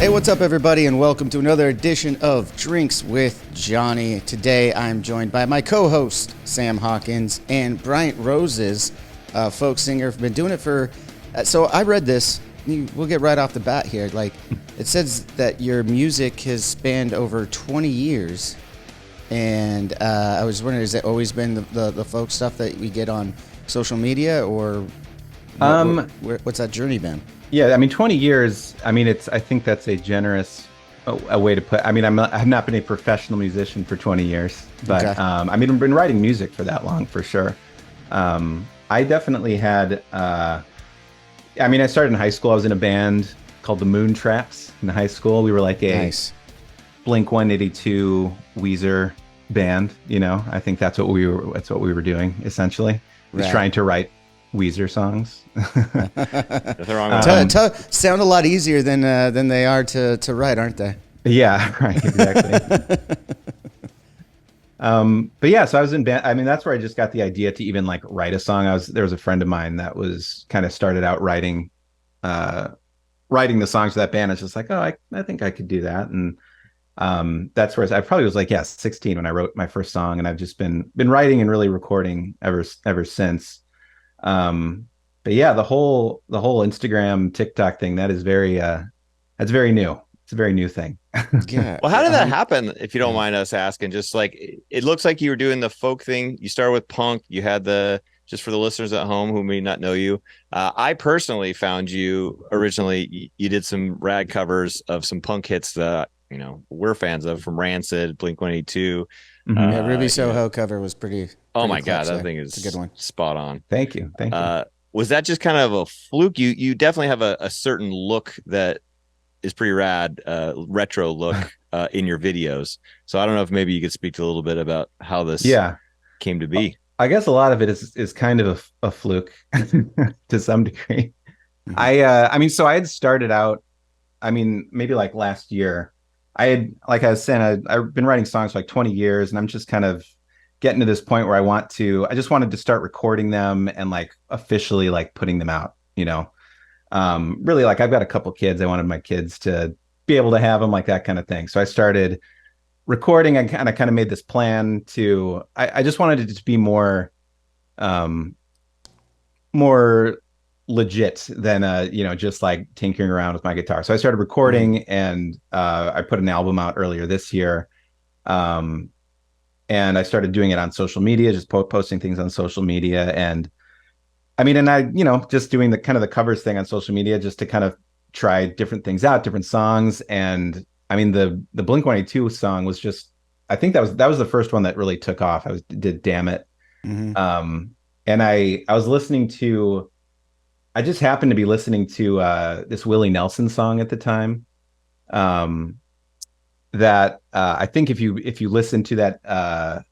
Hey, what's up, everybody, and welcome to another edition of Drinks with Johnny. Today, I'm joined by my co-host, Sam Hawkins, and Bryant Roses, folk singer. I've been doing it for... so I read this. We'll get right off the bat here. Like, it says that your music has spanned over 20 years, and I was wondering, has it always been the folk stuff that we get on social media, or what's that journey been? Yeah, I mean, 20 years, I mean, I think that's a generous a way to put, I mean, I've not been a professional musician for 20 years, but okay. I mean, I've been writing music for that long, for sure. I definitely had, I mean, I started in high school. I was in a band called the Moon Traps in high school. We were like a Blink 182 Weezer band, you know. I think that's what we were doing, essentially. Just trying to write Weezer songs. Nothing wrong with sound a lot easier than they are to write, aren't they? Yeah, right, exactly. But yeah, so I was in band. I mean, that's where I just got the idea to even like write a song. There was a friend of mine that was kind of started out writing the songs for that band. I was just like, oh, I think I could do that. And that's where I probably was like, 16 when I wrote my first song, and I've just been writing and really recording ever since. But yeah, the whole Instagram, TikTok thing, that's very new. It's a very new thing. Yeah. Well, how did that happen? If you don't mind us asking, just like, it looks like you were doing the folk thing. You started with punk. You had just for the listeners at home who may not know you, I personally found you originally, you did some rad covers of some punk hits that, you know, we're fans of, from Rancid, Blink 182. Yeah, Ruby Soho cover was pretty oh my God, that thing is a good one. Spot on. Thank you. Was that just kind of a fluke? You definitely have a certain look that is pretty rad, retro look in your videos. So I don't know if maybe you could speak to a little bit about how this came to be. I guess a lot of it is kind of a fluke to some degree. I mean, so I had started out, I mean, maybe like last year. Like I was saying, I've been writing songs for like 20 years, and I'm just kind of getting to this point where I just wanted to start recording them and like officially like putting them out, you know. Really, like, I've got a couple kids. I wanted my kids to be able to have them, like that kind of thing. So I started recording and kind of made this plan to, I just wanted it to be more legit than you know, just like tinkering around with my guitar. So I started recording, and I put an album out earlier this year, and I started doing it on social media, just posting things on social media. And I mean, and I, you know, just doing the kind of the covers thing on social media, just to kind of try different things out, different songs. And I mean, the Blink 182 song was just, I think that was the first one that really took off. I did Damnit. And I was listening to, I just happened to be listening to this Willie Nelson song at the time. That I think if you listen to that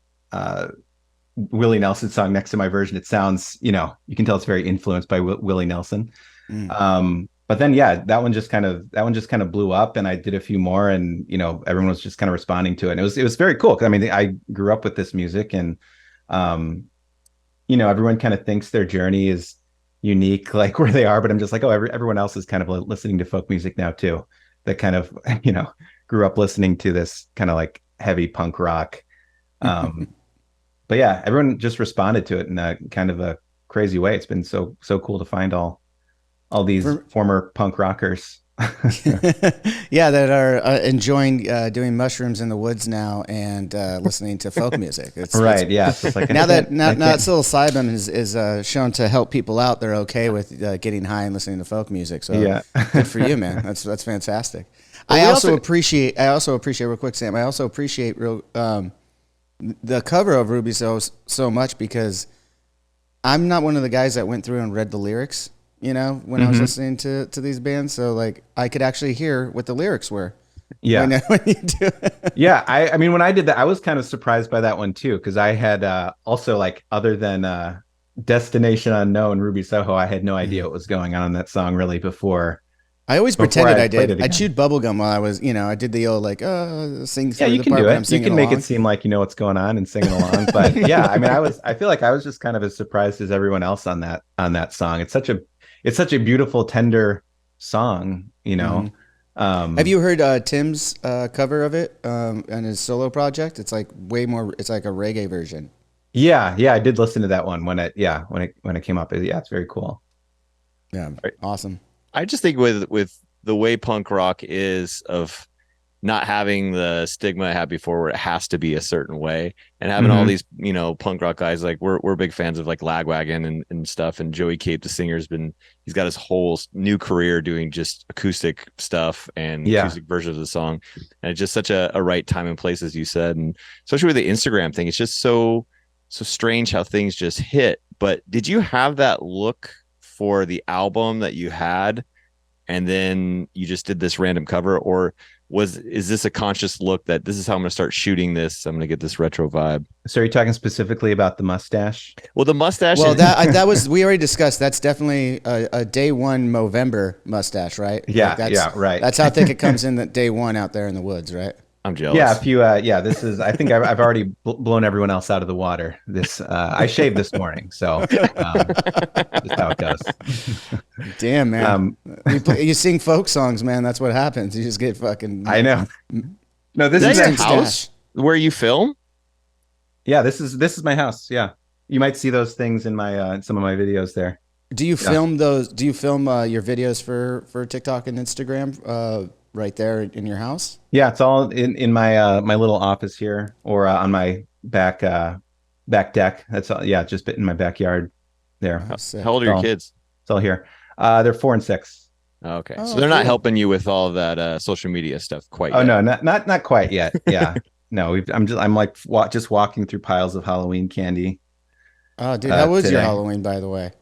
Willie Nelson song next to my version, it sounds, you know, you can tell it's very influenced by Willie Nelson. But then that one just kind of blew up, and I did a few more, and you know, everyone was just kind of responding to it. And it was very cool, because I mean, I grew up with this music, and you know, everyone kind of thinks their journey is unique, like where they are, but I'm just like, oh, everyone else is kind of listening to folk music now too, that kind of, you know, grew up listening to this kind of like heavy punk rock. But yeah, everyone just responded to it in a kind of a crazy way. It's been so cool to find all these former punk rockers. That are enjoying doing mushrooms in the woods now and listening to folk music. It's like now that psilocybin is shown to help people out, they're okay with getting high and listening to folk music. So good for you, man. That's fantastic. I also appreciate real quick, Sam. I also appreciate the cover of Ruby so much, because I'm not one of the guys that went through and read the lyrics, you know, when I was listening to these bands. So like, I could actually hear what the lyrics were. Yeah. When you do it. Yeah. I mean, when I did that, I was kind of surprised by that one too, because I had also, like, other than Destination Unknown, Ruby Soho, I had no idea what was going on in that song really before. I always pretended I did. I chewed bubblegum while I was, you know, I did the old like, sing through you the can part do where it. I'm singing You can along. make it seem like you know what's going on and singing along. But yeah, I mean, I feel like I was just kind of as surprised as everyone else on that song. It's such a beautiful, tender song, you know. Have you heard Tim's cover of it and his solo project? It's like way more. It's like a reggae version. Yeah, I did listen to that one when it came up. Yeah, it's very cool. Yeah, awesome. I just think with the way punk rock is of not having the stigma it had before where it has to be a certain way, and having all these, punk rock guys, like we're big fans of like Lagwagon and stuff, and Joey Cape, the singer, he's got his whole new career doing just acoustic stuff and acoustic versions of the song, and it's just such a right time and place, as you said, and especially with the Instagram thing, it's just so strange how things just hit. But did you have that look for the album that you had, and then you just did this random cover, or is this a conscious look that this is how I'm going to start shooting this? I'm going to get this retro vibe. So are you talking specifically about the mustache? Well, the mustache. Well, that was, we already discussed. That's definitely a day one Movember mustache, right? Yeah, right. That's how thick it comes in the day one out there in the woods, right? I'm jealous. Yeah, if you, this is. I think I've already blown everyone else out of the water. I shaved this morning, so that's how it goes. Damn, man. You sing folk songs, man. That's what happens. You just get fucking. I know. No, this is your house where you film. Yeah, this is my house. Yeah, you might see those things in my some of my videos there. Do you film those? Do you film your videos for TikTok and Instagram? Right there in your house? Yeah, it's all in my my little office here, or on my back deck. That's all. Yeah, just in my backyard there. How old are your kids? It's all here. They're 4 and 6. Okay, so they're not helping you with all that social media stuff quite yet. No, not quite yet. Yeah, no. I'm like just walking through piles of Halloween candy. Oh, dude, how was your Halloween, by the way?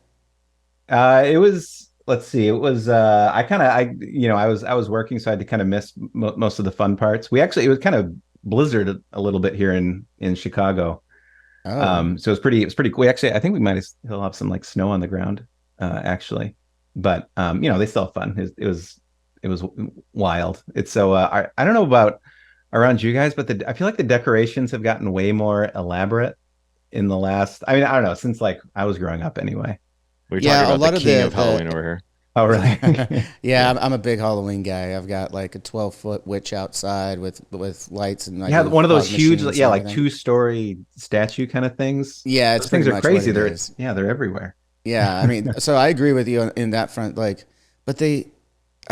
It was. Let's see. It was. I was working, so I had to kind of miss most of the fun parts. It was kind of blizzard a little bit here in Chicago. Oh. So it was pretty cool. I think we might still have some like snow on the ground, actually. But they still have fun. It was wild. It's so. I don't know about around you guys, but I feel like the decorations have gotten way more elaborate in the last. I mean, I don't know, since like I was growing up anyway. We're talking about the king of Halloween over here. Oh, really? Yeah, I'm a big Halloween guy. I've got like a 12-foot witch outside with lights and like one of those huge, like 2-story statue kind of things. Yeah, those things are crazy. They're everywhere. Yeah, I mean, so I agree with you in that front. Like, but I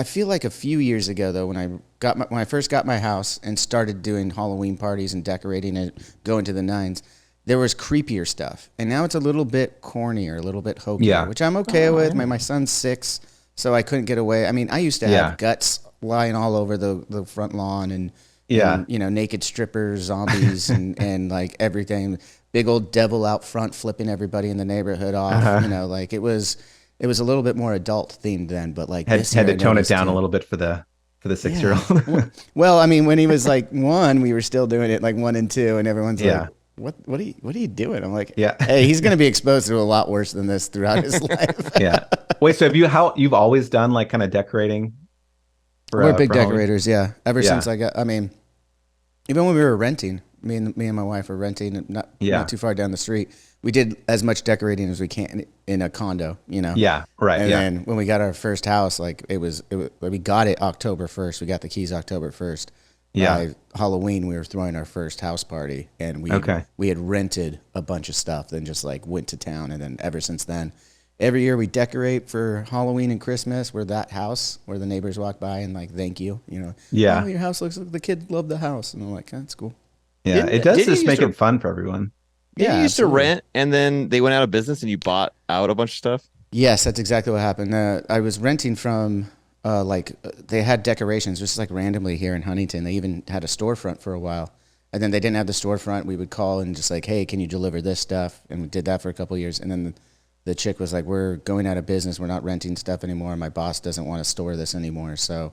feel like a few years ago though, when I first got my house and started doing Halloween parties and decorating it, going to the nines. There was creepier stuff, and now it's a little bit cornier, a little bit hokier, which I'm okay with. My son's 6, so I couldn't get away. I mean, I used to have guts lying all over the front lawn, and naked strippers, zombies, and like everything. Big old devil out front flipping everybody in the neighborhood off. Like it was a little bit more adult themed then, but like had to tone it down a little bit for the 6-year-old. Well, I mean, when he was like 1, we were still doing it like 1 and 2, and everyone's like, What are you doing? I'm like, hey, he's going to be exposed to a lot worse than this throughout his life. Yeah. Wait, so you've always done like kind of decorating? We're big decorators, ever since even when we were renting, me and my wife were renting not too far down the street. We did as much decorating as we can in a condo, Yeah, right. And then when we got our first house, like we got it October 1st. We got the keys October 1st. By Halloween, we were throwing our first house party, and we had rented a bunch of stuff, then just like went to town, and then ever since then, every year we decorate for Halloween and Christmas. We're that house where the neighbors walk by and like thank you, Yeah. Oh, your house looks like the kids love the house, and I'm like, that's cool. Yeah, it does just make it fun for everyone. Yeah, you used to rent, and then they went out of business, and you bought out a bunch of stuff. Yes, that's exactly what happened. I was renting from. They had decorations just like randomly here in Huntington. They even had a storefront for a while. And then they didn't have the storefront. We would call and just like, hey, can you deliver this stuff? And we did that for a couple of years. And then the chick was like, we're going out of business. We're not renting stuff anymore. My boss doesn't want to store this anymore. So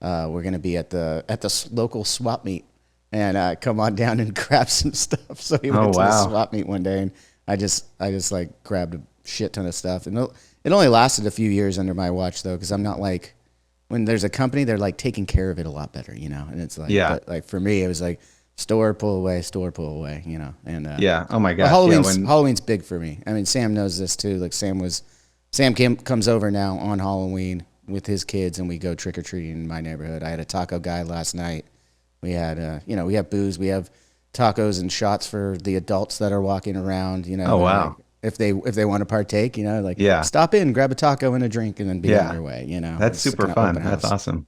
we're going to be at the local swap meet and come on down and grab some stuff. So we went to the swap meet one day, and I just like grabbed a shit ton of stuff. And it only lasted a few years under my watch though, because I'm not like, when there's a company, they're like taking care of it a lot better, and it's like, but like for me, it was like store, pull away, and oh my gosh. Halloween's big for me. I mean, Sam knows this too. Like Sam comes over now on Halloween with his kids and we go trick or treating in my neighborhood. I had a taco guy last night. We had, we have booze, we have tacos and shots for the adults that are walking around. Oh wow! Like, if they want to partake, stop in, grab a taco and a drink, and then be on your way. That's super fun. That's awesome.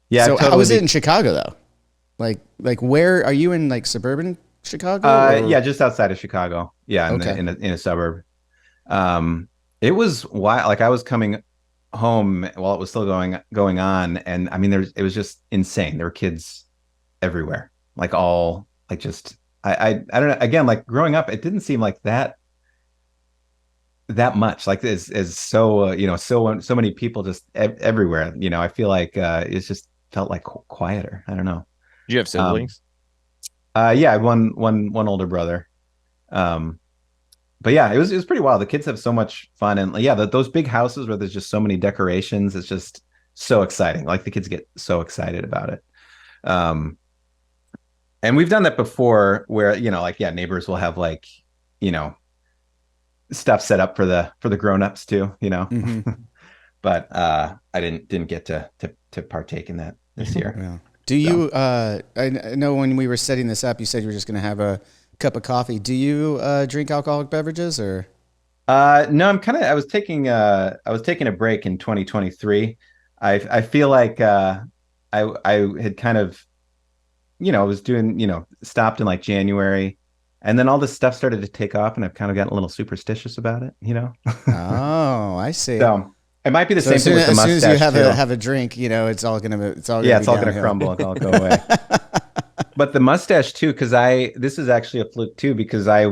Yeah. So how was it in Chicago though? Like where are you in? Like suburban Chicago? Yeah, just outside of Chicago. Yeah, in a suburb. It was wild. Like I was coming home while it was still going on, and I mean, it was just insane. There were kids everywhere, like all like just I don't know. Again, like growing up, it didn't seem like that much. Like is so so many people just everywhere. I feel like it's just felt like quieter. I don't know. Do you have siblings? Yeah, one older brother. But yeah, it was pretty wild. The kids have so much fun, and yeah, those big houses where there's just so many decorations. It's just so exciting. Like the kids get so excited about it. And we've done that before, where neighbors will have stuff set up for the grown-ups too. Mm-hmm. But I didn't get to partake in that this year. Yeah. Do you? I know when we were setting this up, you said you were just going to have a cup of coffee. Do you drink alcoholic beverages or? No, I was taking a break in 2023. I feel like I had kind of, was doing, stopped in like January, and then all this stuff started to take off, and I've kind of gotten a little supersticious about it, Oh, I see. So it might be the same thing with the mustache. As soon as you have a drink, it's all gonna crumble and all go away. But the mustache too, because this is actually a fluke too, because I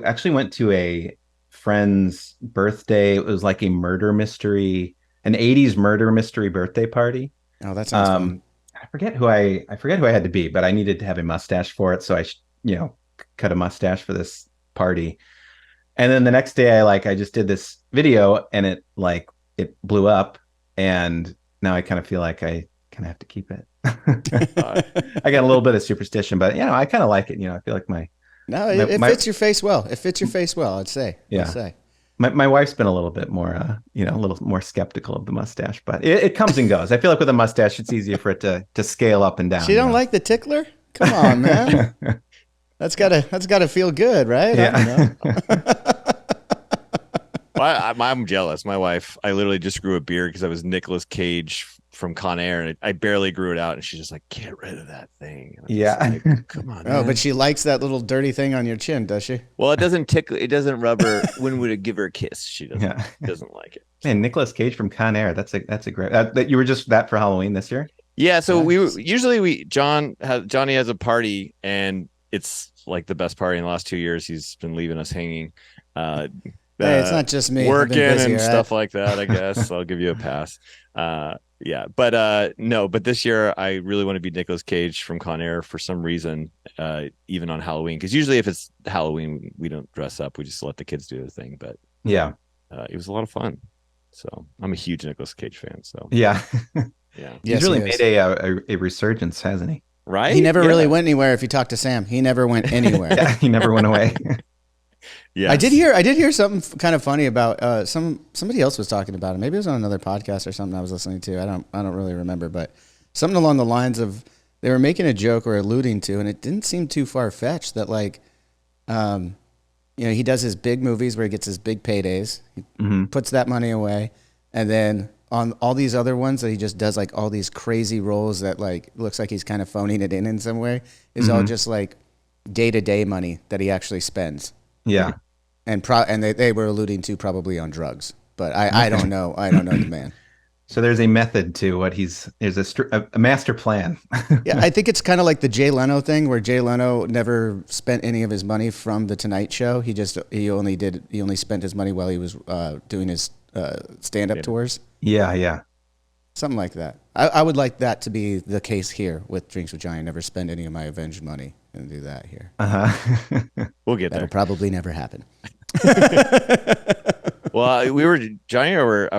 actually went to a friend's birthday. It was like a murder mystery, an 80s murder mystery birthday party. Oh, that sounds fun. I forget who I had to be, but I needed to have a mustache for it, so I cut a mustache for this party. And then the next day I just did this video, and it blew up, and now I kind of feel like I kind of have to keep it. I got a little bit of superstition, but I kind of like it. I feel like it fits your face well. It fits your face well, I'd say. Yeah. My wife's been a little bit more, a little more skeptical of the mustache, but it comes and goes. I feel like with a mustache, it's easier for it to scale up and down. She don't like the tickler? Come on, man. That's gotta feel good, right? Yeah. I'm jealous. My wife, I literally just grew a beard because I was Nicolas Cage from Con Air, and I barely grew it out, and she's just like, get rid of that thing. Yeah. Like, come on. Oh, but she likes that little dirty thing on your chin, does she? Well, it doesn't tickle. It doesn't rub her. When we would give her a kiss, she doesn't like it. Man, Nicolas Cage from Con Air. That's a great. That you were just that for Halloween this year? Yeah. So Johnny has a party, and it's like the best party in the last 2 years. He's been leaving us hanging. Hey, it's not just me working and stuff like that. I guess I'll give you a pass. Yeah, but no, but this year I really want to be Nicolas Cage from Con Air for some reason, even on Halloween, because usually if it's Halloween we don't dress up, we just let the kids do their thing. But yeah, it was a lot of fun. So I'm a huge Nicolas Cage fan. So yeah, yeah, he's really made a resurgence, hasn't he? Right? He never really went anywhere. If you talk to Sam, he never went anywhere. Yeah, he never went away. Yeah, I did hear something kind of funny about somebody else was talking about it. Maybe it was on another podcast or something I was listening to. I don't really remember, but something along the lines of they were making a joke or alluding to, and it didn't seem too far fetched that he does his big movies where he gets his big paydays, he puts that money away, and then on all these other ones that he just does like all these crazy roles that like looks like he's kind of phoning it in some way is all just like day-to-day money that he actually spends. Yeah. And they were alluding to probably on drugs, but I don't know. I don't know the man. So there's a method to what there's a master plan. Yeah, I think it's kind of like the Jay Leno thing, where Jay Leno never spent any of his money from the Tonight Show. He only spent his money while he was doing his stand-up tours. Yeah. Something like that. I would like that to be the case here with Drinks with Johnny. Never spend any of my avenged money and do that here. We'll get there. That'll probably never happen. Well, I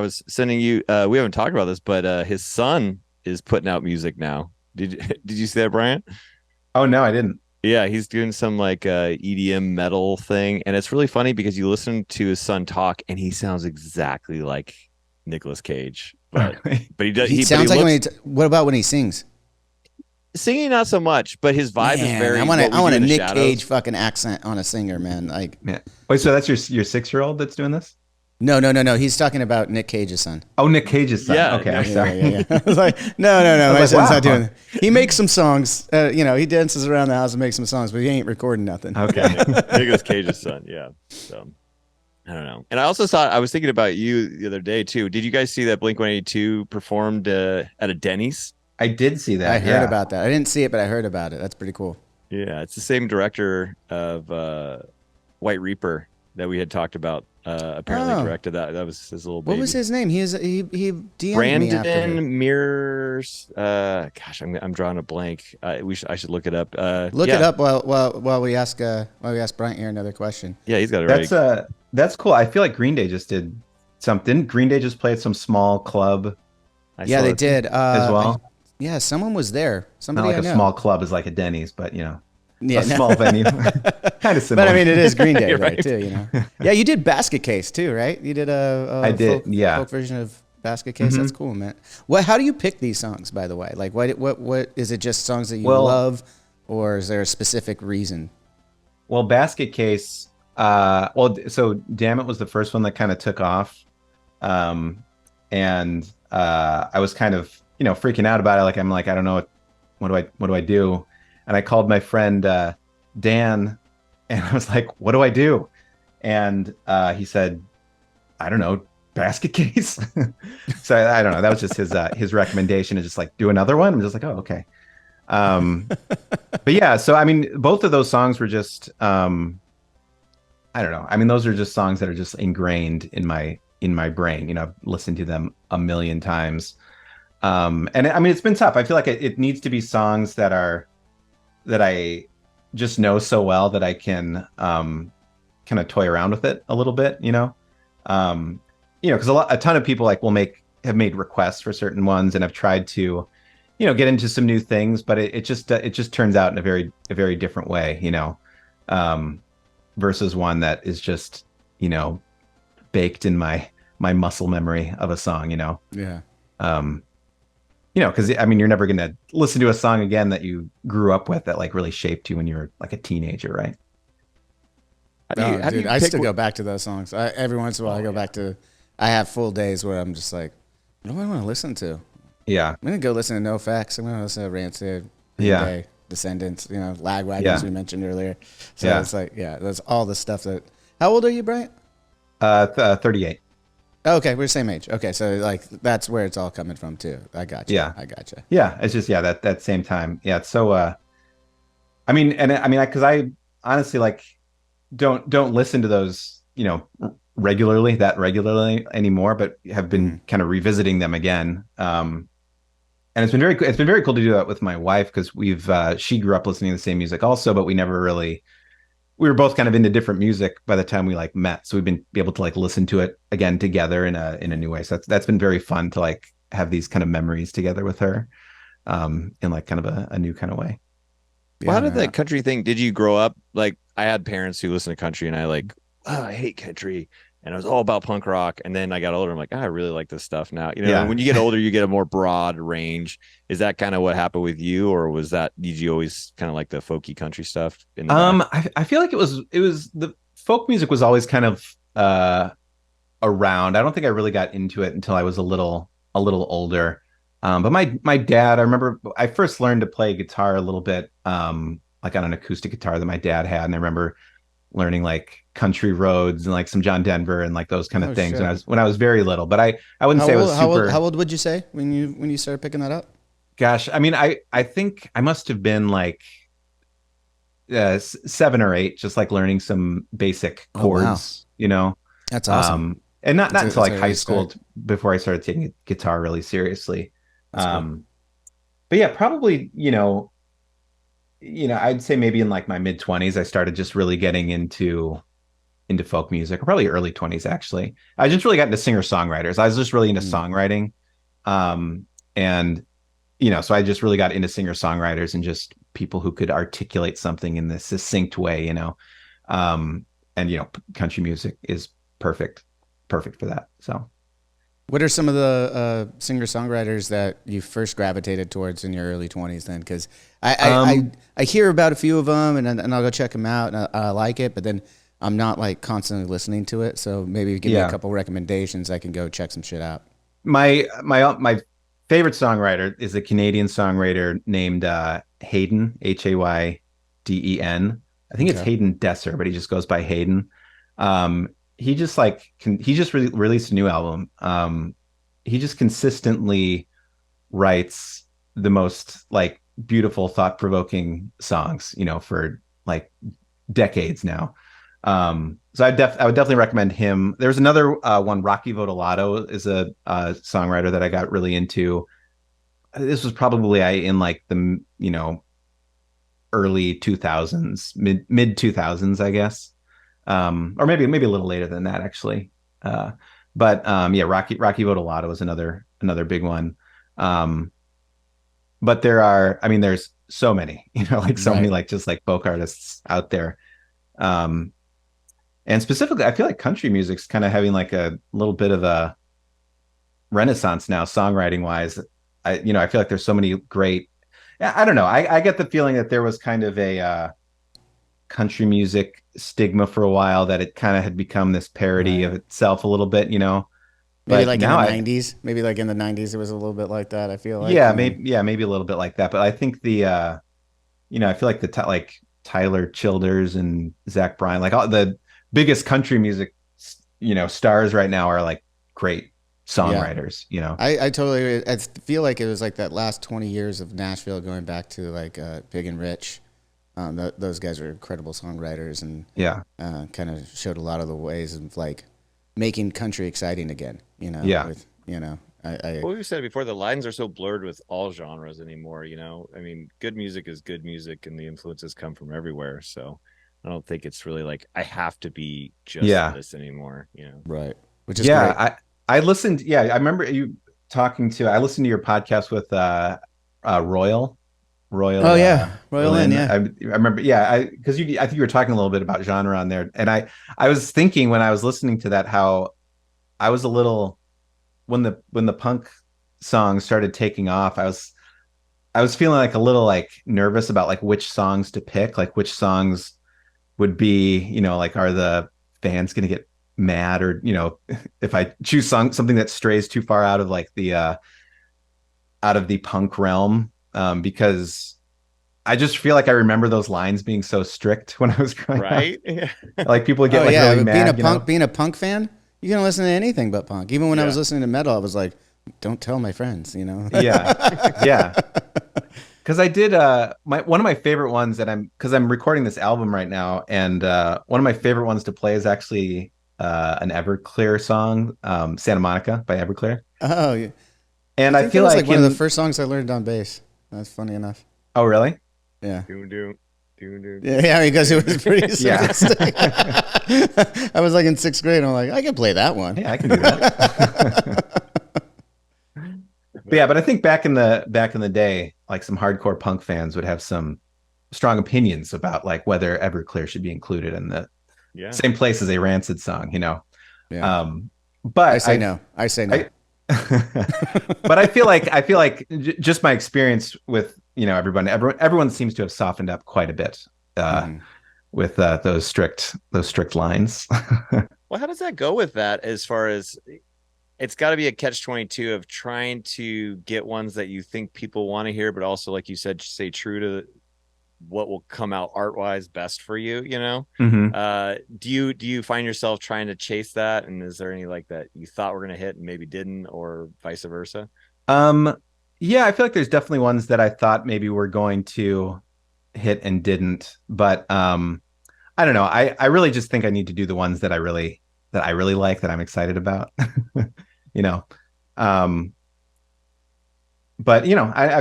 was sending you. We haven't talked about this, but his son is putting out music now. Did you see that, Bryant? Oh no, I didn't. Yeah, he's doing some like EDM metal thing, and it's really funny because you listen to his son talk, and he sounds exactly like Nicolas Cage, but he does. He But he sounds like looks what about when he sings? singing not so much, but his vibe is very. I what we want do a in the Nick shadows. Cage fucking accent on a singer, man. Like, Yeah. Wait, so that's your 6-year-old that's doing this? no. He's talking about Nick Cage's son. Oh, Nick Cage's son. Yeah, Okay, yeah, I'm sorry. Yeah. I was like, no. My like, son's wow. not doing it. He makes some songs. He dances around the house and makes some songs, but he ain't recording nothing. Okay. Nicolas Cage's son. Yeah. So I don't know. And I was thinking about you the other day too. Did you guys see that Blink-182 performed at a Denny's? I did see that. I heard about that. I didn't see it, but I heard about it. That's pretty cool. Yeah, it's the same director of White Reaper that we had talked about. Apparently directed that. That was his little baby. What was his name? He DM'd me after. Brandon Mears. Gosh, I'm drawing a blank. I should look it up. Look it up while we ask Bryant here another question. Yeah, he's got it. That's cool. I feel like Green Day just did something. Green Day just played some small club. Yeah, they did as well. Yeah, someone was there. Somebody Not like I know. a small club is like a Denny's, but a no. small venue, kind of similar. But I mean, it is Green Day, You're right? right. Too, Yeah, you did Basket Case too, right? You did folk version of Basket Case. Mm-hmm. That's cool, man. How do you pick these songs, by the way? Like, what is it? Just songs that you love, or is there a specific reason? Well, Basket Case. So Damnit was the first one that kind of took off, and I was kind of freaking out about it. Like, I'm like, I don't know what do I do? And I called my friend Dan, and I was like, what do I do? And he said, I don't know, Basket Case. So I don't know. That was just his recommendation, is just like, do another one. I'm just like, oh, okay. But yeah, so I mean, both of those songs were just I don't know. I mean, those are just songs that are just ingrained in my brain. I've listened to them a million times. And I mean, it's been tough. I feel like it needs to be songs that I just know so well that I can kind of toy around with it a little bit, because a ton of people have made requests for certain ones, and I've tried to, get into some new things, but it just turns out in a very different way, versus one that is just, baked in my muscle memory of a song, Yeah. Because I mean, you're never gonna listen to a song again that you grew up with that like really shaped you when you were like a teenager, right? I still go back to those songs. Every once in a while, I go back to. I have full days where I'm just like, what do I want to listen to? Yeah, I'm gonna go listen to NoFX. I'm gonna listen to Rancid, Day, Descendants, Lagwagon, as we mentioned earlier. So it's like, that's all the stuff that. How old are you, Bryant? 38. Oh, okay, we're the same age. Okay, so like that's where it's all coming from too. I got you. Yeah, I got you. Yeah, it's just that same time. Yeah, it's so. I mean, because I honestly like don't listen to those regularly anymore, but have been kind of revisiting them again. And it's been very cool to do that with my wife, because she grew up listening to the same music also, but we were both kind of into different music by the time we like met. So we've been able to like listen to it again together in a new way. So that's been very fun to like have these kind of memories together with her, in like kind of a new kind of way. Well, how did that country thing? Did you grow up like I had parents who listened to country, and I hate country, and I was all about punk rock. And then I got older, I'm like, I really like this stuff now. When you get older, you get a more broad range. Is that kind of what happened with you, or did you always kind of like the folky country stuff? I feel like it was the folk music was always kind of around. I don't think I really got into it until I was a little older. But my dad, I remember I first learned to play guitar a little bit, like on an acoustic guitar that my dad had, and I remember learning like Country Roads and like some John Denver and like those kind of things when I was very little. But I wouldn't say I was super. How old would you say when you started picking that up? Gosh, I mean, I think I must have been like 7 or 8, just like learning some basic chords. That's awesome. And not until like high school before I started taking guitar really seriously. Cool. But yeah, probably, I'd say maybe in like my mid-20s, I started just really getting into folk music, or probably early 20s, actually. I just really got into singer-songwriters. I was just really into songwriting. And, so I just really got into singer-songwriters and just people who could articulate something in this succinct way, and country music is perfect for that. So what are some of the singer-songwriters that you first gravitated towards in your early 20s then? Because I hear about a few of them, and I'll go check them out, and I like it, but then I'm not like constantly listening to it. So maybe give me a couple recommendations. I can go check some shit out. My favorite songwriter is a Canadian songwriter named Hayden, Hayden. I think it's Hayden Desser, but he just goes by Hayden. He just released a new album. He just consistently writes the most like beautiful, thought-provoking songs, for like decades now. So I would definitely recommend him. There's another one, Rocky Vodolato is a songwriter that I got really into. This was probably in like the early 2000s, mid 2000s, I guess. Or maybe a little later than that, actually. But Rocky Vodolato is another big one. But there's so many, many like just like folk artists out there. And specifically, I feel like country music's kind of having like a little bit of a renaissance now, songwriting wise. I feel like there's so many great. I don't know. I get the feeling that there was kind of a country music stigma for a while, that it kind of had become this parody of itself a little bit, Maybe like in the 90s. Maybe like in the 90s, it was a little bit like that. I feel like. Maybe a little bit like that. But I think I feel like like Tyler Childers and Zach Bryan, like all the biggest country music, stars right now are like great songwriters. I totally. I feel like it was like that last 20 years of Nashville, going back to like Big and Rich. Those guys are incredible songwriters, and kind of showed a lot of the ways of like making country exciting again. What we said before, the lines are so blurred with all genres anymore. I mean, good music is good music, and the influences come from everywhere. So I don't think it's really like I have to be just this anymore. Right? Which is great. I listened. Yeah, I remember you talking to. I listened to your podcast with Royal. Oh yeah, Royal Lynn. Yeah, I remember. Yeah, I think you were talking a little bit about genre on there, and I was thinking when I was listening to that how I was a little when the punk songs started taking off. I was feeling like a little like nervous about like which songs to pick, like which songs would be, like are the fans going to get mad, or if I choose something that strays too far out of like the out of the punk realm. Because I just feel like I remember those lines being so strict when I was growing up. Right? Like people would get really mad. Being a punk fan, you can listen to anything but punk. Even when I was listening to metal, I was like, don't tell my friends, Yeah. Because I did one of my favorite ones because I'm recording this album right now, and one of my favorite ones to play is actually an Everclear song, Santa Monica by Everclear. Oh yeah. And I feel like one of the first songs I learned on bass. That's funny enough. Oh, really? Yeah. Yeah, because it was pretty simplistic. I was like in 6th grade, and I'm like, I can play that one. Yeah, I can do that. But I think back in the day, like some hardcore punk fans would have some strong opinions about like whether Everclear should be included in the same place as a Rancid song, Yeah. But I say no. But I feel like just my experience with everyone seems to have softened up quite a bit with those strict lines. Well, how does that go with that? As far as it's got to be a catch-22 of trying to get ones that you think people want to hear, but also, like you said, stay true to what will come out art-wise best for you. Do you find yourself trying to chase that, and is there any like that you thought were going to hit and maybe didn't, or vice versa? I feel like there's definitely ones that I thought maybe were going to hit and didn't, but I don't know. I really just think I need to do the ones that I really like, that I'm excited about. But I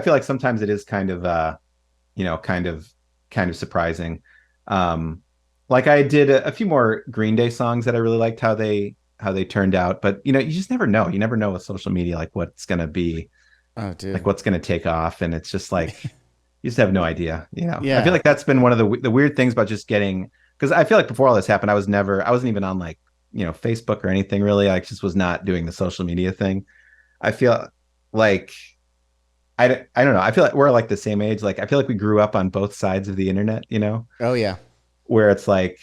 feel like sometimes it is kind of kind of surprising. Like I did a few more Green Day songs that I really liked how they turned out, but you just never know. You never know with social media, like what's going to be, oh, dude, like what's going to take off. And it's just like, You just have no idea, you know. Yeah. I feel like that's been one of the weird things about just getting, because I feel like before all this happened, I wasn't even on like, you know, Facebook or anything really. I just was not doing the social media thing. I feel like I don't know. I feel like we're like the same age. Like I feel like we grew up on both sides of the internet, you know, Oh yeah. where it's like,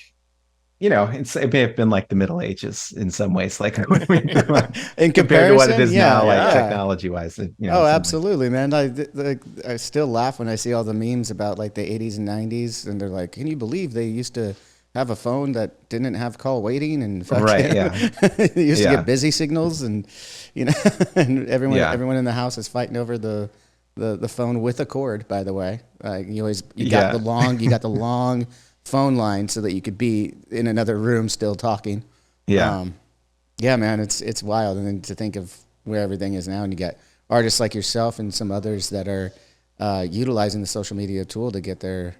you know, it may have been like the Middle Ages in some ways, like when we grew up, In compared to what it is comparison, now, like yeah. technology wise. You know, Oh, absolutely, man. I still laugh when I see all the memes about like the 80s and 90s, and they're like, "Can you believe they used to have a phone that didn't have call waiting and fucking, Right, yeah. they used to Yeah. get busy signals, and you know, and Yeah. everyone in the house is fighting over the phone with a cord, by the way. You got the long phone line so that you could be in another room still talking. Yeah. Yeah, man, it's wild. And then to think of where everything is now, and you got artists like yourself and some others that are utilizing the social media tool to get their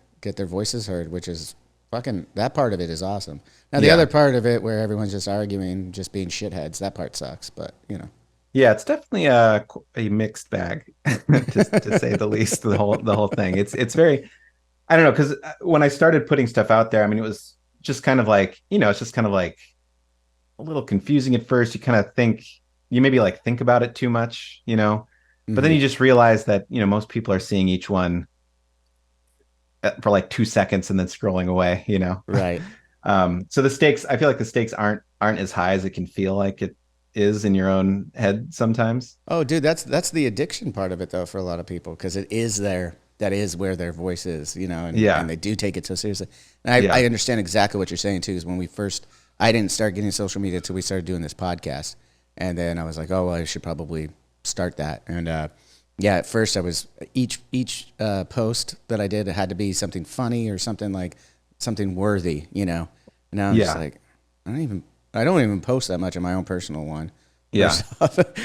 voices heard, which is fucking, that part of it is awesome. Now the other part of it where everyone's just arguing, just being shitheads, that part sucks, but you know. Yeah, it's definitely a mixed bag, to say the least. The whole thing. It's very, I don't know, because when I started putting stuff out there, I mean, it was just kind of like, you know, it's just kind of like a little confusing at first. You kind of think, you maybe like think about it too much, you know, but then you just realize that, you know, most people are seeing each one for like 2 seconds and then scrolling away, you know. Right. So the stakes, I feel like the stakes aren't as high as it can feel like it is in your own head sometimes. Oh, dude, that's the addiction part of it though for a lot of people, because it is that is where their voice is, you know, and they do take it so seriously. And I understand exactly what you're saying too, because when I didn't start getting social media until we started doing this podcast, and then I was like, oh, well, I should probably start that. And at first I was each post that I did, it had to be something funny or something like something worthy, you know. And now I'm just like, I don't even post that much on my own personal one. Yeah.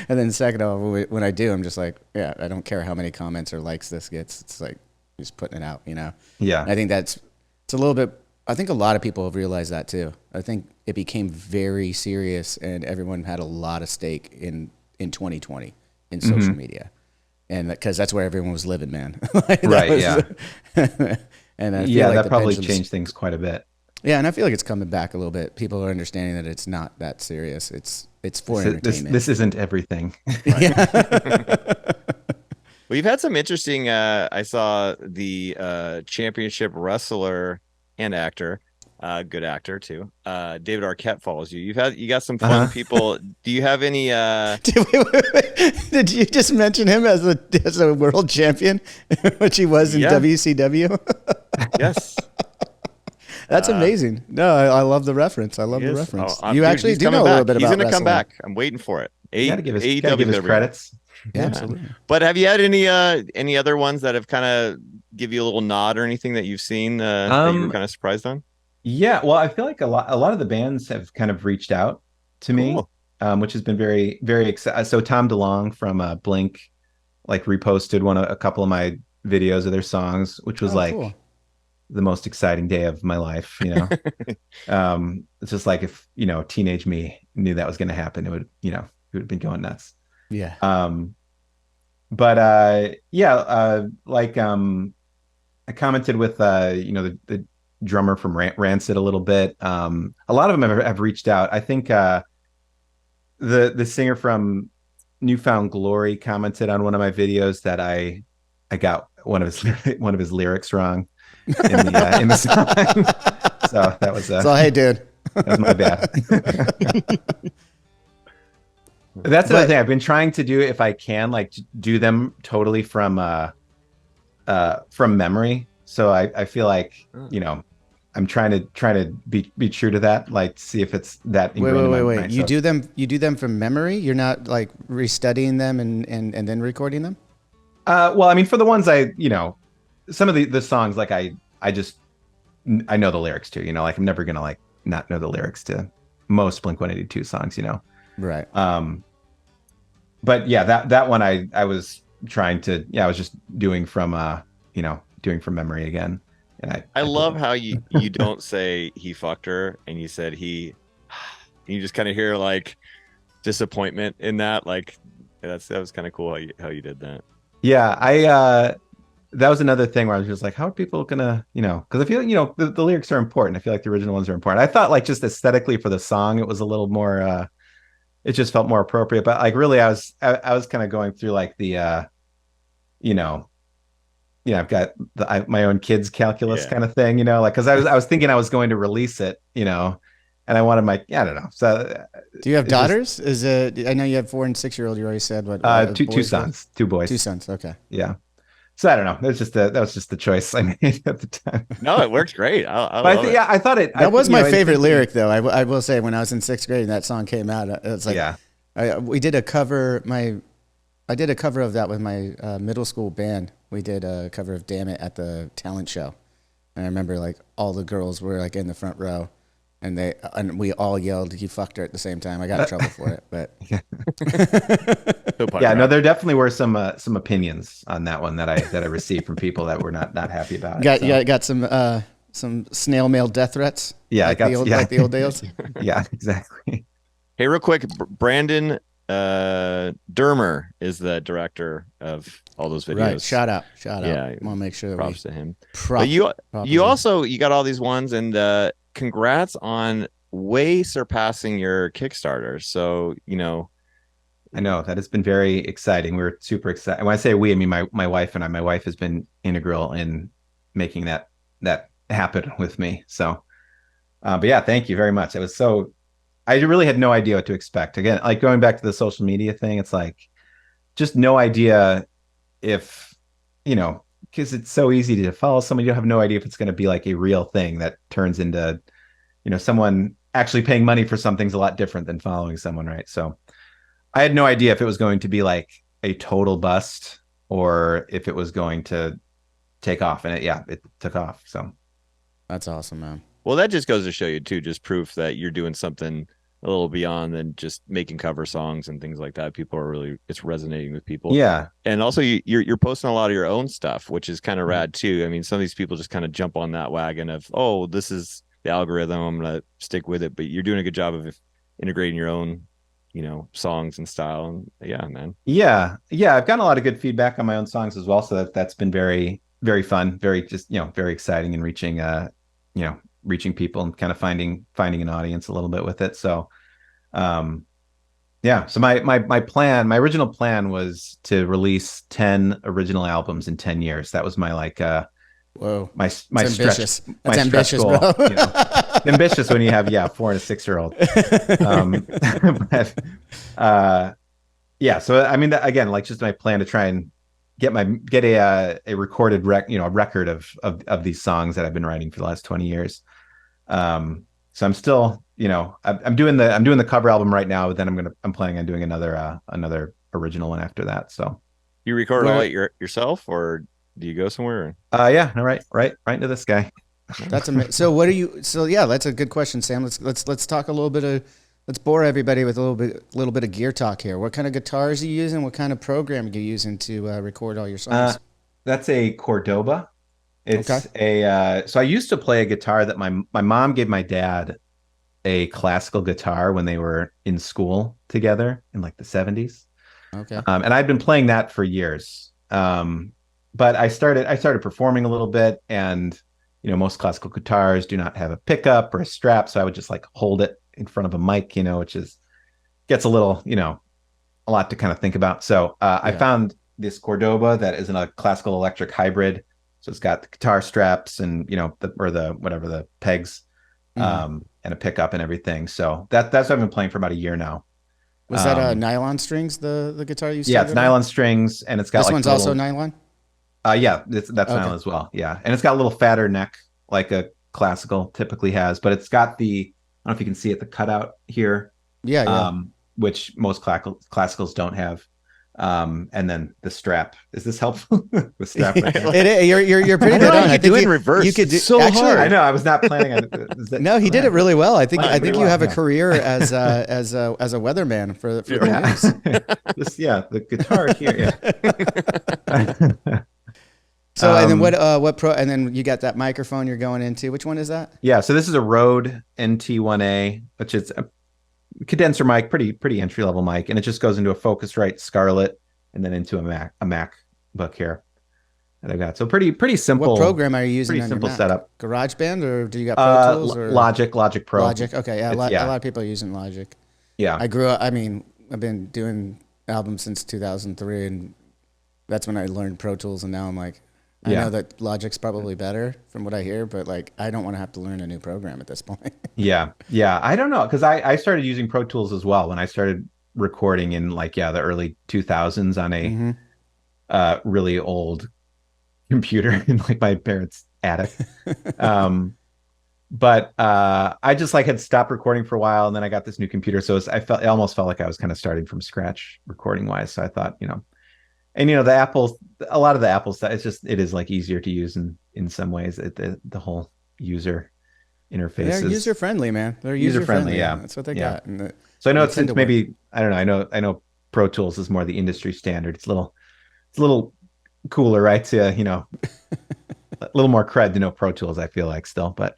And then second of all, when I do, I'm just like, yeah, I don't care how many comments or likes this gets. It's like just putting it out, you know? Yeah. And I think it's a little bit, I think a lot of people have realized that too. I think it became very serious and everyone had a lot of stake in 2020 in social media. And because that's where everyone was living, man. Right, yeah. And I feel like that probably changed things quite a bit. Yeah, and I feel like it's coming back a little bit. People are understanding that it's not that serious. It's for entertainment. This isn't everything. Well, you've had some interesting. I saw the championship wrestler and actor, good actor too. David Arquette follows you. You got some fun people. Do you have any? Did you just mention him as a world champion, which he was in WCW? Yes. That's amazing. No, I love the reference. I love the reference. Oh, you actually do know a little bit about wrestling. He's going to come back. I'm waiting for it. Gotta give his credits. Yeah, absolutely. But have you had any other ones that have kind of give you a little nod or anything that you've seen that you were kind of surprised on? Yeah, well, I feel like a lot of the bands have kind of reached out to me, which has been very, very exciting. So Tom DeLonge from Blink like reposted a couple of my videos of their songs, which was cool. The most exciting day of my life, you know. It's just like if, you know, teenage me knew that was going to happen, it would have been going nuts. Yeah. I commented with the drummer from Rancid a little bit. A lot of them have reached out. I think the singer from Newfound Glory commented on one of my videos that I got one of his lyrics wrong in the song. So that was so hey, dude, that was my bad. That's another thing I've been trying to do, if I can, like do them totally from memory. So I feel like, you know, I'm trying to be true to that, like see if it's that. Wait. You do them from memory? You're not like restudying them and then recording them? Well, I mean, for the ones some of the songs, like I know the lyrics to, you know, like I'm never gonna like not know the lyrics to most Blink-182 songs, you know. Right. But yeah, that one I was trying to, I was just doing from memory again. And I love how you don't say he fucked her and you said you just kind of hear like disappointment in that. Like that was kind of cool how you did that. Yeah, that was another thing where I was just like, how are people gonna, because I feel the lyrics are important. I feel like the original ones are important. I thought like just aesthetically for the song, it was a little more. It just felt more appropriate. But like really, I was kind of going through like the, I've got my own kids calculus kind of thing, like because I was thinking I was going to release it, and I wanted I don't know. So do you have daughters? I know you have 4 and 6-year-old. You already said what? Two sons, 2 boys. 2 sons. Okay. Yeah. So I don't know. That was just the choice I made at the time. No, it works great. I thought it. That was my favorite lyric, though. I will say, when I was in 6th grade and that song came out, it was like, we did a cover. I did a cover of that with my middle school band. We did a cover of "Damnit" at the talent show, and I remember like all the girls were like in the front row, and we all yelled "He fucked her" at the same time. I got in trouble for it, but no, there definitely were some opinions on that one that I received from people that were not happy about it. Got some snail mail death threats. Yeah, like the old days. Yeah, exactly. Hey, real quick, Brandon Dermer is the director of all those videos. Right. Shout out. Yeah, I want to make sure that props to him. But you got all these ones, and congrats on way surpassing your Kickstarter. So I know that has been very exciting. We're super excited. When I say we, I mean my wife and I. My wife has been integral in making that happen with me. So, but yeah, thank you very much. It was so. I really had no idea what to expect. Again, like going back to the social media thing, it's like just no idea if, because it's so easy to follow someone. You have no idea if it's going to be like a real thing that turns into, someone actually paying money for something's a lot different than following someone, right? So I had no idea if it was going to be like a total bust or if it was going to take off. And it took off. So that's awesome, man. Well, that just goes to show you too, just proof that you're doing something a little beyond than just making cover songs and things like that. People are really, it's resonating with people. Yeah. And also you're posting a lot of your own stuff, which is kind of rad too. I mean, some of these people just kind of jump on that wagon of, oh, this is the algorithm, I'm going to stick with it. But you're doing a good job of integrating your own, songs and style. And yeah, man. Yeah. I've gotten a lot of good feedback on my own songs as well. So that's been very, very fun, very just, very exciting and reaching people and kind of finding an audience a little bit with it. So, so my original plan was to release 10 original albums in 10 years. That was my whoa, my stretch, ambitious. My stretch ambitious, goal, bro. Ambitious when you have 4 and a 6-year-old. So I mean, again, like just my plan to try and get a recorded record of these songs that I've been writing for the last 20 years. So I'm still, I'm doing the cover album right now, but then I'm planning on doing another original one after that. So you record all yourself, or do you go somewhere? Right into this guy. That's amazing. So that's a good question, Sam. Let's talk a little bit let's bore everybody with a little bit of gear talk here. What kind of guitars are you using? What kind of program are you using to record all your songs? That's a Cordoba. It's so I used to play a guitar that my mom gave my dad a classical guitar when they were in school together in like the 70s. Okay. And I'd been playing that for years. But I started performing a little bit, and most classical guitars do not have a pickup or a strap, so I would just like hold it in front of a mic, which gets a little, a lot to kind of think about. So I found this Cordoba that is in a classical electric hybrid. So it's got the guitar straps and, the pegs, and a pickup and everything. So that's what I've been playing for about a year now. Was that nylon strings, the guitar you said? Yeah, it's nylon strings, and it's got this one's also nylon? That's nylon as well. Yeah. And it's got a little fatter neck like a classical typically has, but it's got I don't know if you can see it, the cutout here. Yeah. Which most classicals don't have. And then the strap. Is this helpful? The strap. You're pretty good on. I think in reverse. You could do so hard. I know. I was not planning on. No, he did it really well. I think you have a career as a weatherman for the news. The guitar here. Yeah. So and then what pro? And then you got that microphone you're going into. Which one is that? Yeah. So this is a Rode NT1A, which is a condenser mic, pretty entry level mic, and it just goes into a Focusrite Scarlett and then into a MacBook here. that I've got. So pretty simple. What program are you using? Pretty simple setup. GarageBand, or do you got Pro Tools or Logic Pro? Logic. Okay, yeah, a lot of people are using Logic. Yeah, I grew up. I mean, I've been doing albums since 2003, and that's when I learned Pro Tools. And now I'm like, I know that Logic's probably better from what I hear, but like, I don't want to have to learn a new program at this point. yeah. I don't know, because I started using Pro Tools as well when I started recording in like the early 2000s on a really old computer in like my parents' attic. But I just like had stopped recording for a while, and then I got this new computer, so it almost felt like I was kind of starting from scratch recording wise. So I thought, and a lot of the Apple stuff, it is like easier to use in some ways. The whole user interface They're user friendly, man. They're user friendly. Yeah, that's what they got. And so I know it's maybe I don't know. I know Pro Tools is more the industry standard. It's a little cooler, right? To a little more cred to know Pro Tools, I feel like still, but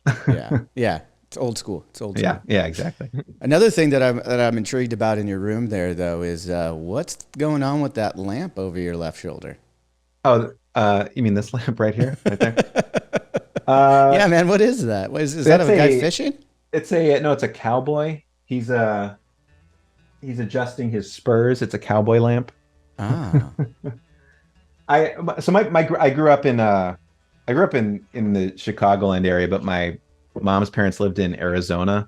yeah. It's old school. Yeah, exactly. Another thing that I'm intrigued about in your room there, though, is what's going on with that lamp over your left shoulder? Oh, you mean this lamp right here, right there? Yeah, man. What is that? Is that a guy fishing? It's a cowboy. He's adjusting his spurs. It's a cowboy lamp. Ah. I grew up in the Chicagoland area, but my mom's parents lived in Arizona.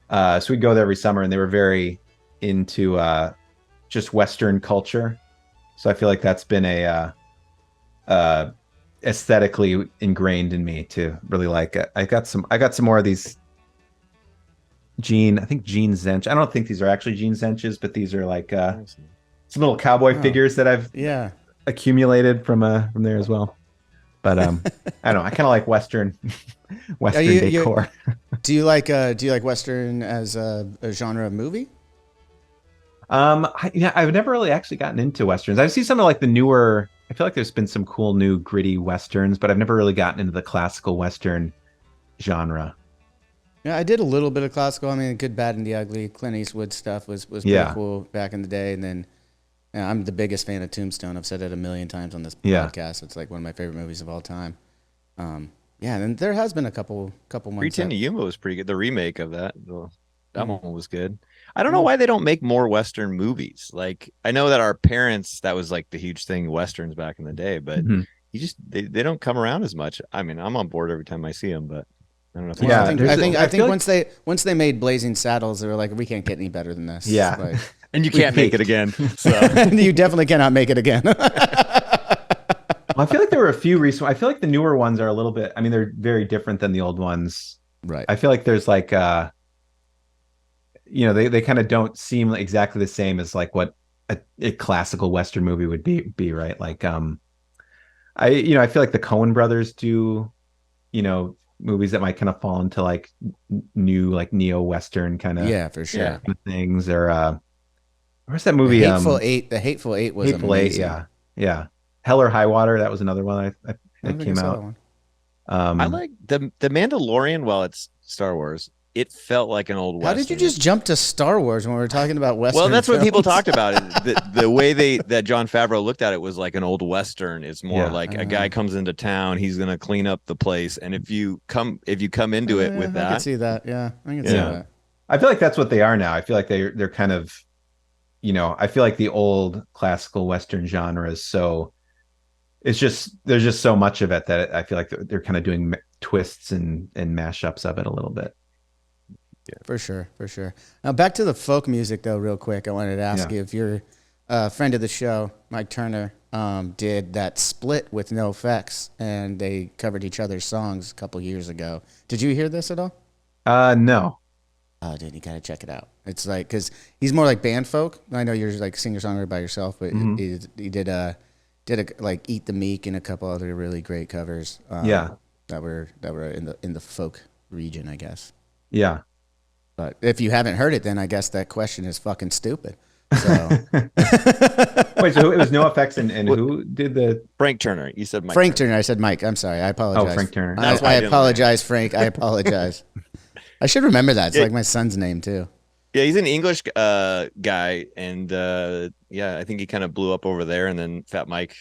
So we'd go there every summer, and they were very into just Western culture. So I feel like that's been a aesthetically ingrained in me to really like it. I got some more of these jean Zench. I don't think these are actually jean Zenches, but these are like some little cowboy figures that I've accumulated from there as well. But I don't know. I kind of like Western decor. Do you like Western as a genre of movie? I've never really actually gotten into Westerns. I've seen some of like the newer. I feel like there's been some cool new gritty Westerns, but I've never really gotten into the classical Western genre. Yeah, I did a little bit of classical. I mean, Good, Bad, and the Ugly. Clint Eastwood stuff was pretty cool back in the day, and then. Yeah, I'm the biggest fan of Tombstone. I've said it a million times on this podcast. It's like one of my favorite movies of all time. And there has been a couple months. Pretend to Yuma was pretty good. The remake of that one was good. I don't know why they don't make more Western movies. Like, I know that our parents, that was like the huge thing, Westerns back in the day, but they don't come around as much. I mean, I'm on board every time I see them, but I don't know. I think once they made Blazing Saddles, they were like, we can't get any better than this. Yeah. Like, and you can't make it again. So. You definitely cannot make it again. Well, I feel like there were a few recent. I feel like the newer ones are a little bit. I mean, they're very different than the old ones. Right. I feel like there's like, they kind of don't seem exactly the same as like what a classical Western movie would be, right? Like, I feel like the Coen brothers do, movies that might kind of fall into like new, like neo-Western kind of for sure things, or where's that movie? The Hateful Eight was amazing. Yeah. Hell or High Water, that was another one that came out. I like the Mandalorian. Well, it's Star Wars. It felt like an old Western. How did you just jump to Star Wars when we were talking about Western? Well, that's films? what people talked about. The way that Jon Favreau looked at it was like an old Western. It's more like a guy comes into town, he's gonna clean up the place, and if you come into it with that, I can see that. Yeah, I can see that. I feel like that's what they are now. I feel like they're kind of, I feel like the old classical Western genre is so. It's just there's just so much of it that I feel like they're kind of doing twists and mashups of it a little bit. Yeah. For sure. Now back to the folk music though, real quick. I wanted to ask you if you're a friend of the show, Mike Turner, did that split with NoFX, and they covered each other's songs a couple years ago. Did you hear this at all? No. Oh, dude, you gotta check it out. It's like, cause he's more like band folk. I know you're like singer-songwriter by yourself, but he did like Eat the Meek and a couple other really great covers. That were in the folk region, I guess. Yeah. But if you haven't heard it, then I guess that question is fucking stupid. So. Wait, so it was NoFX and who did the Frank Turner? You said Mike. Frank Turner. I said Mike. I'm sorry. I apologize. Oh, Frank Turner. I apologize, Frank. I apologize. I should remember that. It's like my son's name too. Yeah, he's an English guy, and I think he kind of blew up over there, and then Fat Mike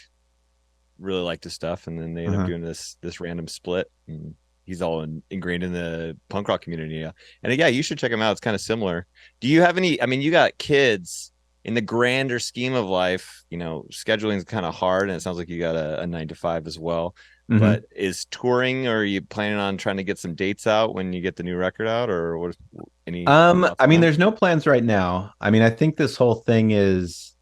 really liked his stuff, and then they ended up doing this random split. And he's all ingrained in the punk rock community. Yeah. And yeah, you should check him out. It's kind of similar. Do you have any? I mean, you got kids. In the grander scheme of life, scheduling is kind of hard, and it sounds like you got a 9 to 5 as well. But is touring, or are you planning on trying to get some dates out when you get the new record out, or what? Any? I mean, there's no plans right now. I mean, I think this whole thing is,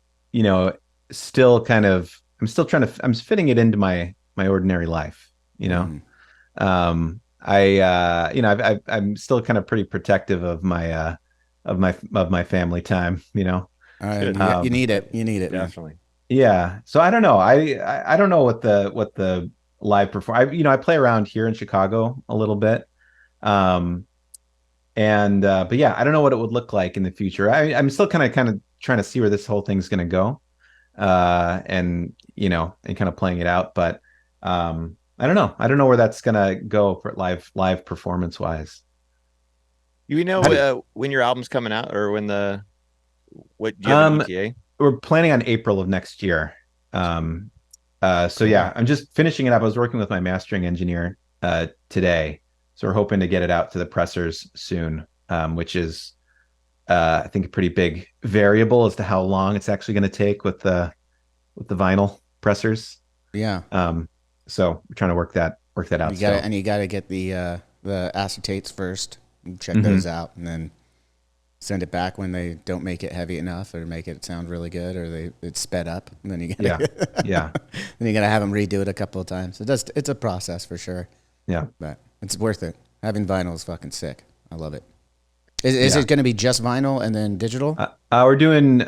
still kind of. I'm still trying to. I'm fitting it into my ordinary life. I'm still kind of pretty protective of my family time. You need it. You need it. Definitely. Yeah. So I don't know. I don't know what the live perform. I play around here in Chicago a little bit. But yeah, I don't know what it would look like in the future. I'm still kind of trying to see where this whole thing's going to go. And kind of playing it out, but I don't know. I don't know where that's going to go for live performance wise. When your album's coming out, or what do you have an ETA? We're planning on April of next year. So yeah, I'm just finishing it up. I was working with my mastering engineer today, so we're hoping to get it out to the pressers soon, which is I think a pretty big variable as to how long it's actually going to take with the vinyl pressers. Yeah. So we're trying to work that out. You got to get the acetates first. Check those out, and then send it back when they don't make it heavy enough or make it sound really good, or it's sped up. And then you gotta, yeah. Then you got to have them redo it a couple of times. It's a process for sure. Yeah. But it's worth it. Having vinyl is fucking sick. I love it. Is it going to be just vinyl and then digital? We're doing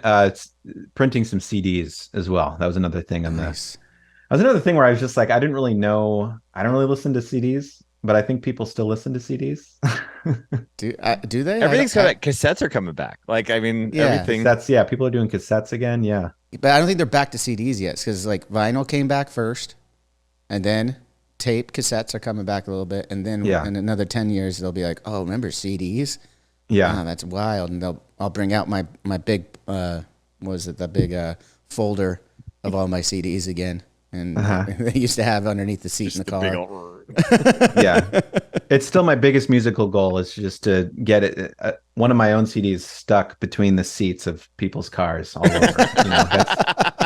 printing some CDs as well. That was another thing on this. That was another thing where I was just like, I don't really listen to CDs, but I think people still listen to CDs. Do they? Everything's cassettes are coming back. Everything. Cassettes, yeah, people are doing cassettes again. Yeah, but I don't think they're back to CDs yet, because vinyl came back first, and then tape cassettes are coming back a little bit, and then in another 10 years they'll be like, oh, remember CDs? Yeah, wow, that's wild. And I'll bring out my big folder of all my CDs again, and they used to have underneath the seat in the car. Yeah, it's still my biggest musical goal is just to get it one of my own CDs stuck between the seats of people's cars all over.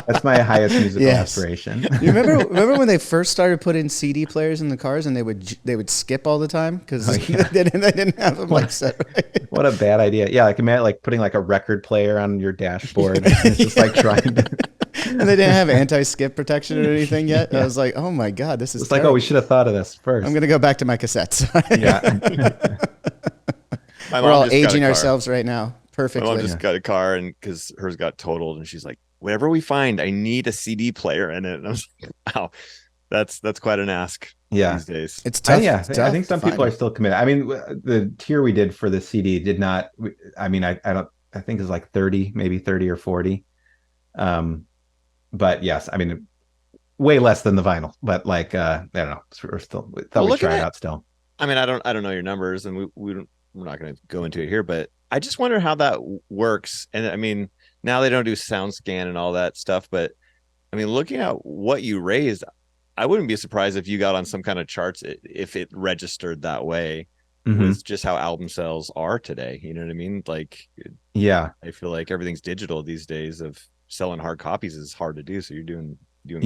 That's my highest musical aspiration. You remember when they first started putting CD players in the cars, and they would skip all the time because they didn't have them set right. What a bad idea. Yeah, imagine putting a record player on your dashboard. It's just trying to. And they didn't have anti-skip protection or anything yet. Yeah. I was like, oh my God, this is It's terrible. We should have thought of this first. I'm going to go back to my cassettes. Yeah. We're all aging ourselves right now. Perfectly. My mom just got a car, and because hers got totaled, and she's like, whatever we find, I need a CD player in it. And I was like, wow, that's quite an ask these days. It's tough. I think some people are still committed. I mean, the tier we did for the CD did not, I think it's 30, maybe 30 or 40. But yes, I mean, way less than the vinyl, but I don't know. We're still, we'd try it out still. I mean, I don't know your numbers, and we're not going to go into it here, but I just wonder how that works. And I mean, now they don't do sound scan and all that stuff, but I mean, looking at what you raised, I wouldn't be surprised if you got on some kind of charts if it registered that way. With just how album sales are today. You know what I mean? I feel like everything's digital these days. Of selling hard copies is hard to do. So you're doing great.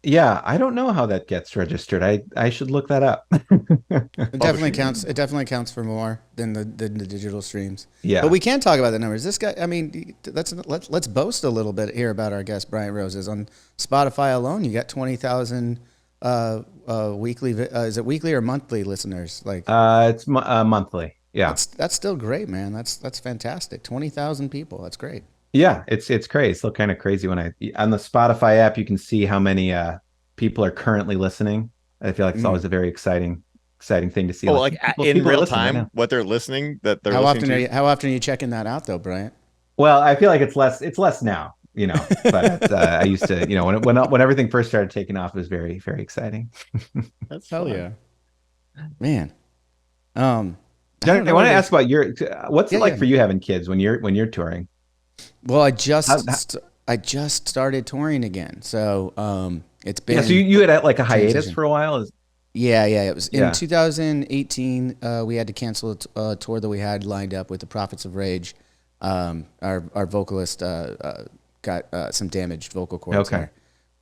Yeah. I don't know how that gets registered. I should look that up. It definitely counts. It definitely counts for more than the digital streams. Yeah. But we can talk about the numbers. This guy, I mean, let's boast a little bit here about our guest, Bryant Roses. On Spotify alone, you got 20,000 weekly. Is it weekly or monthly listeners? It's monthly. Yeah. That's still great, man. That's fantastic. 20,000 people. That's great. Yeah, it's crazy. It's still kind of crazy when on the Spotify app you can see how many people are currently listening. I feel like it's always a very exciting thing to see. Oh, in real time, what they're listening that they're. How often are you checking that out though, Bryant? Well, I feel like it's less now. But I used to, when everything first started taking off, it was very, very exciting. That's hell yeah, man. I want to ask about what's it like for you having kids when you're touring? Well, I just started touring again. So, it's been So you had like a hiatus for a while. Yeah. It was in 2018. We had to cancel a tour that we had lined up with the Prophets of Rage. Our vocalist got some damaged vocal cords there.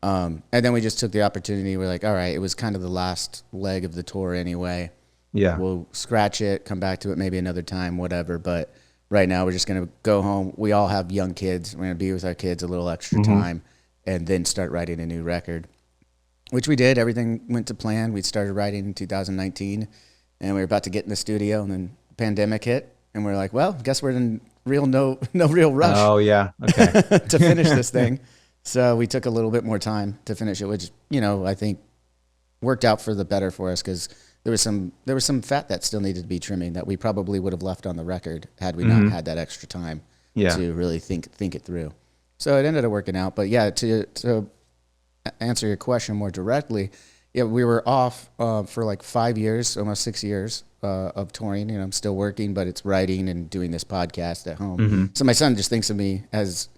And then we just took the opportunity. We're like, all right, it was kind of the last leg of the tour anyway. Yeah. We'll scratch it, come back to it maybe another time, whatever. But right now we're just going to go home. We all have young kids. We're going to be with our kids a little extra time and then start writing a new record, which we did. Everything went to plan. We started writing in 2019 and we were about to get in the studio and then the pandemic hit and we're like, well, guess we're in no real rush. Oh yeah. Okay. to finish this thing. So we took a little bit more time to finish it, which, I think worked out for the better for us because there was some fat that still needed to be trimming that we probably would have left on the record had we not had that extra time to really think it through. So it ended up working out. But yeah, to answer your question more directly, we were off for like 5 years, almost 6 years of touring. I'm still working, but it's writing and doing this podcast at home. So my son just thinks of me as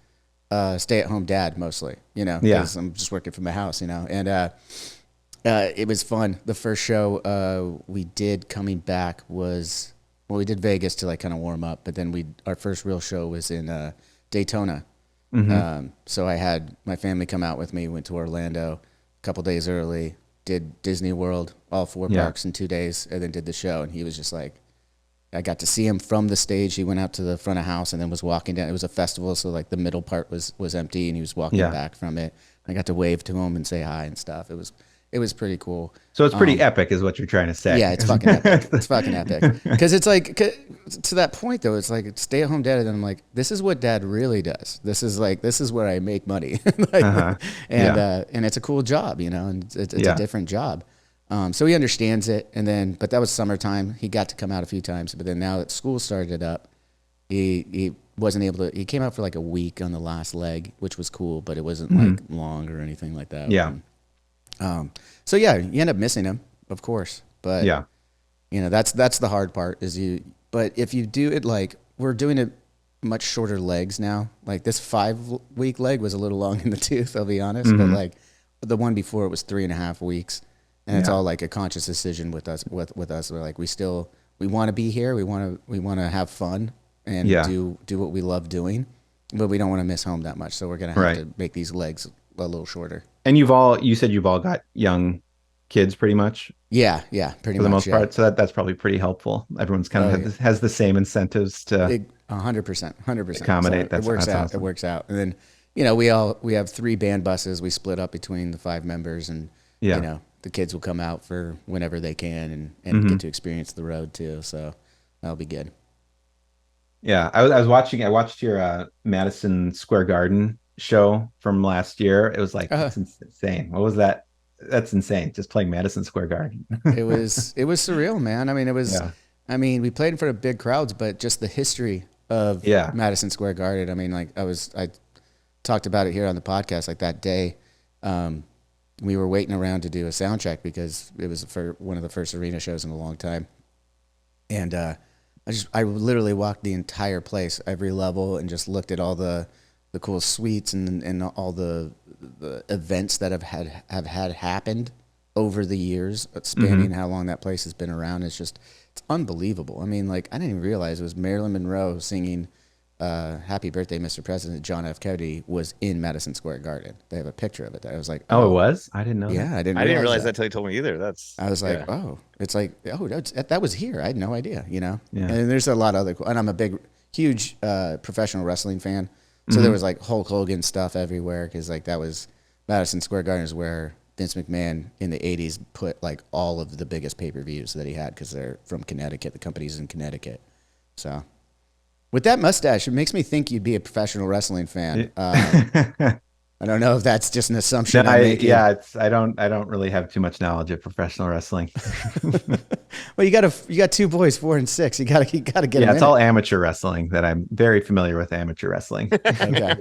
stay-at-home dad mostly, because I'm just working from my house, and it was fun. The first show we did coming back was, we did Vegas to like kind of warm up, but then our first real show was in Daytona. So I had my family come out with me, went to Orlando a couple days early, did Disney World, all 4 parks in 2 days, and then did the show. And he was just like, I got to see him from the stage. He went out to the front of house and then was walking down. It was a festival, so like the middle part was empty, and he was walking back from it. I got to wave to him and say hi and stuff. It was pretty cool. So it's pretty epic is what you're trying to say. Yeah, it's fucking epic. It's fucking epic. Because it's like, to that point though, it's like stay at home dad. And I'm like, this is what dad really does. This is where I make money. And it's a cool job, and it's a different job. So he understands it. But that was summertime. He got to come out a few times, but then now that school started up, he wasn't able to, he came out for like a week on the last leg, which was cool, but it wasn't like long or anything like that. Yeah. So yeah, you end up missing him, of course, but that's the hard part but if you do it, like we're doing it much shorter legs now, like this 5-week leg was a little long in the tooth, I'll be honest, but like the one before it was 3.5 weeks, and it's all like a conscious decision with us. We're like, we want to be here. We want to have fun and do what we love doing, but we don't want to miss home that much. So we're going to have to make these legs a little shorter. And you said you've all got young kids pretty much. Yeah, pretty much for the most part. So that's probably pretty helpful. Everyone's kind of has the same incentives to 100% accommodate. So it works out. Awesome. It works out. And then, we have 3 band buses. We split up between the 5 members, and the kids will come out for whenever they can and get to experience the road too. So that'll be good. Yeah, I watched your Madison Square Garden show from last year. It was like that's insane. What was that? That's insane. Just playing Madison Square Garden. it was surreal, man. I mean, it was. Yeah. I mean, we played in front of big crowds, but just the history of Madison Square Garden. I mean, like I talked about it here on the podcast. Like that day, we were waiting around to do a sound check because it was for one of the first arena shows in a long time, and I literally walked the entire place, every level, and just looked at all the cool suites and all the events that have had happened over the years, spanning how long that place has been around. It's unbelievable. I mean, like I didn't even realize it was Marilyn Monroe singing "Happy Birthday, Mr. President" John F. Kennedy was in Madison Square Garden. They have a picture of it. I was like, oh, it was? I didn't know. Yeah, that. I didn't realize that until you told me either. I was like, oh, it's like, oh, that was here. I had no idea, Yeah. And there's a lot of other, and I'm a huge professional wrestling fan. So there was like Hulk Hogan stuff everywhere because like that was Madison Square Garden is where Vince McMahon in the 80s put like all of the biggest pay-per-views that he had because they're from Connecticut. The company's in Connecticut. So with that mustache, it makes me think you'd be a professional wrestling fan. I don't know if that's just an assumption. I'm making. Yeah, I don't really have too much knowledge of professional wrestling. Well, you got 2 boys, 4 and 6. You got to get. Yeah, it's all amateur wrestling. That I'm very familiar with amateur wrestling. Okay.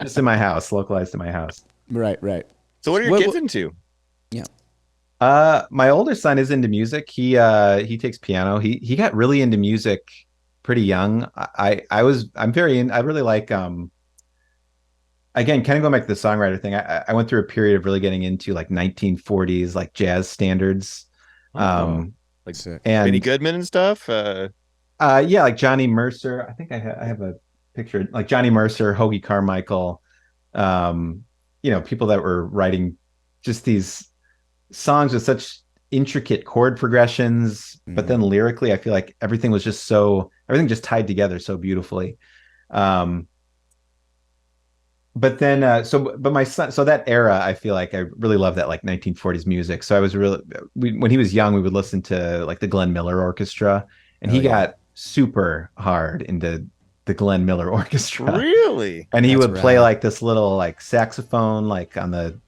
Just in my house, localized to my house. Right. So what are your kids into? Yeah. My older son is into music. He takes piano. He got really into music pretty young. I really like again, kind of going back to the songwriter thing, I went through a period of really getting into like 1940s like jazz standards. Like and Benny Goodman and stuff. Yeah, like Johnny Mercer. I think I have a picture like Johnny Mercer, Hoagie Carmichael. People that were writing just these songs with such intricate chord progressions, but then lyrically, I feel like everything just tied together so beautifully. But then, but my son, so that era, I feel like I really love that like 1940s music. So I was when he was young, we would listen to like the Glenn Miller Orchestra, and he got super hard into the Glenn Miller Orchestra. Really? And he would play like this little like saxophone, like on the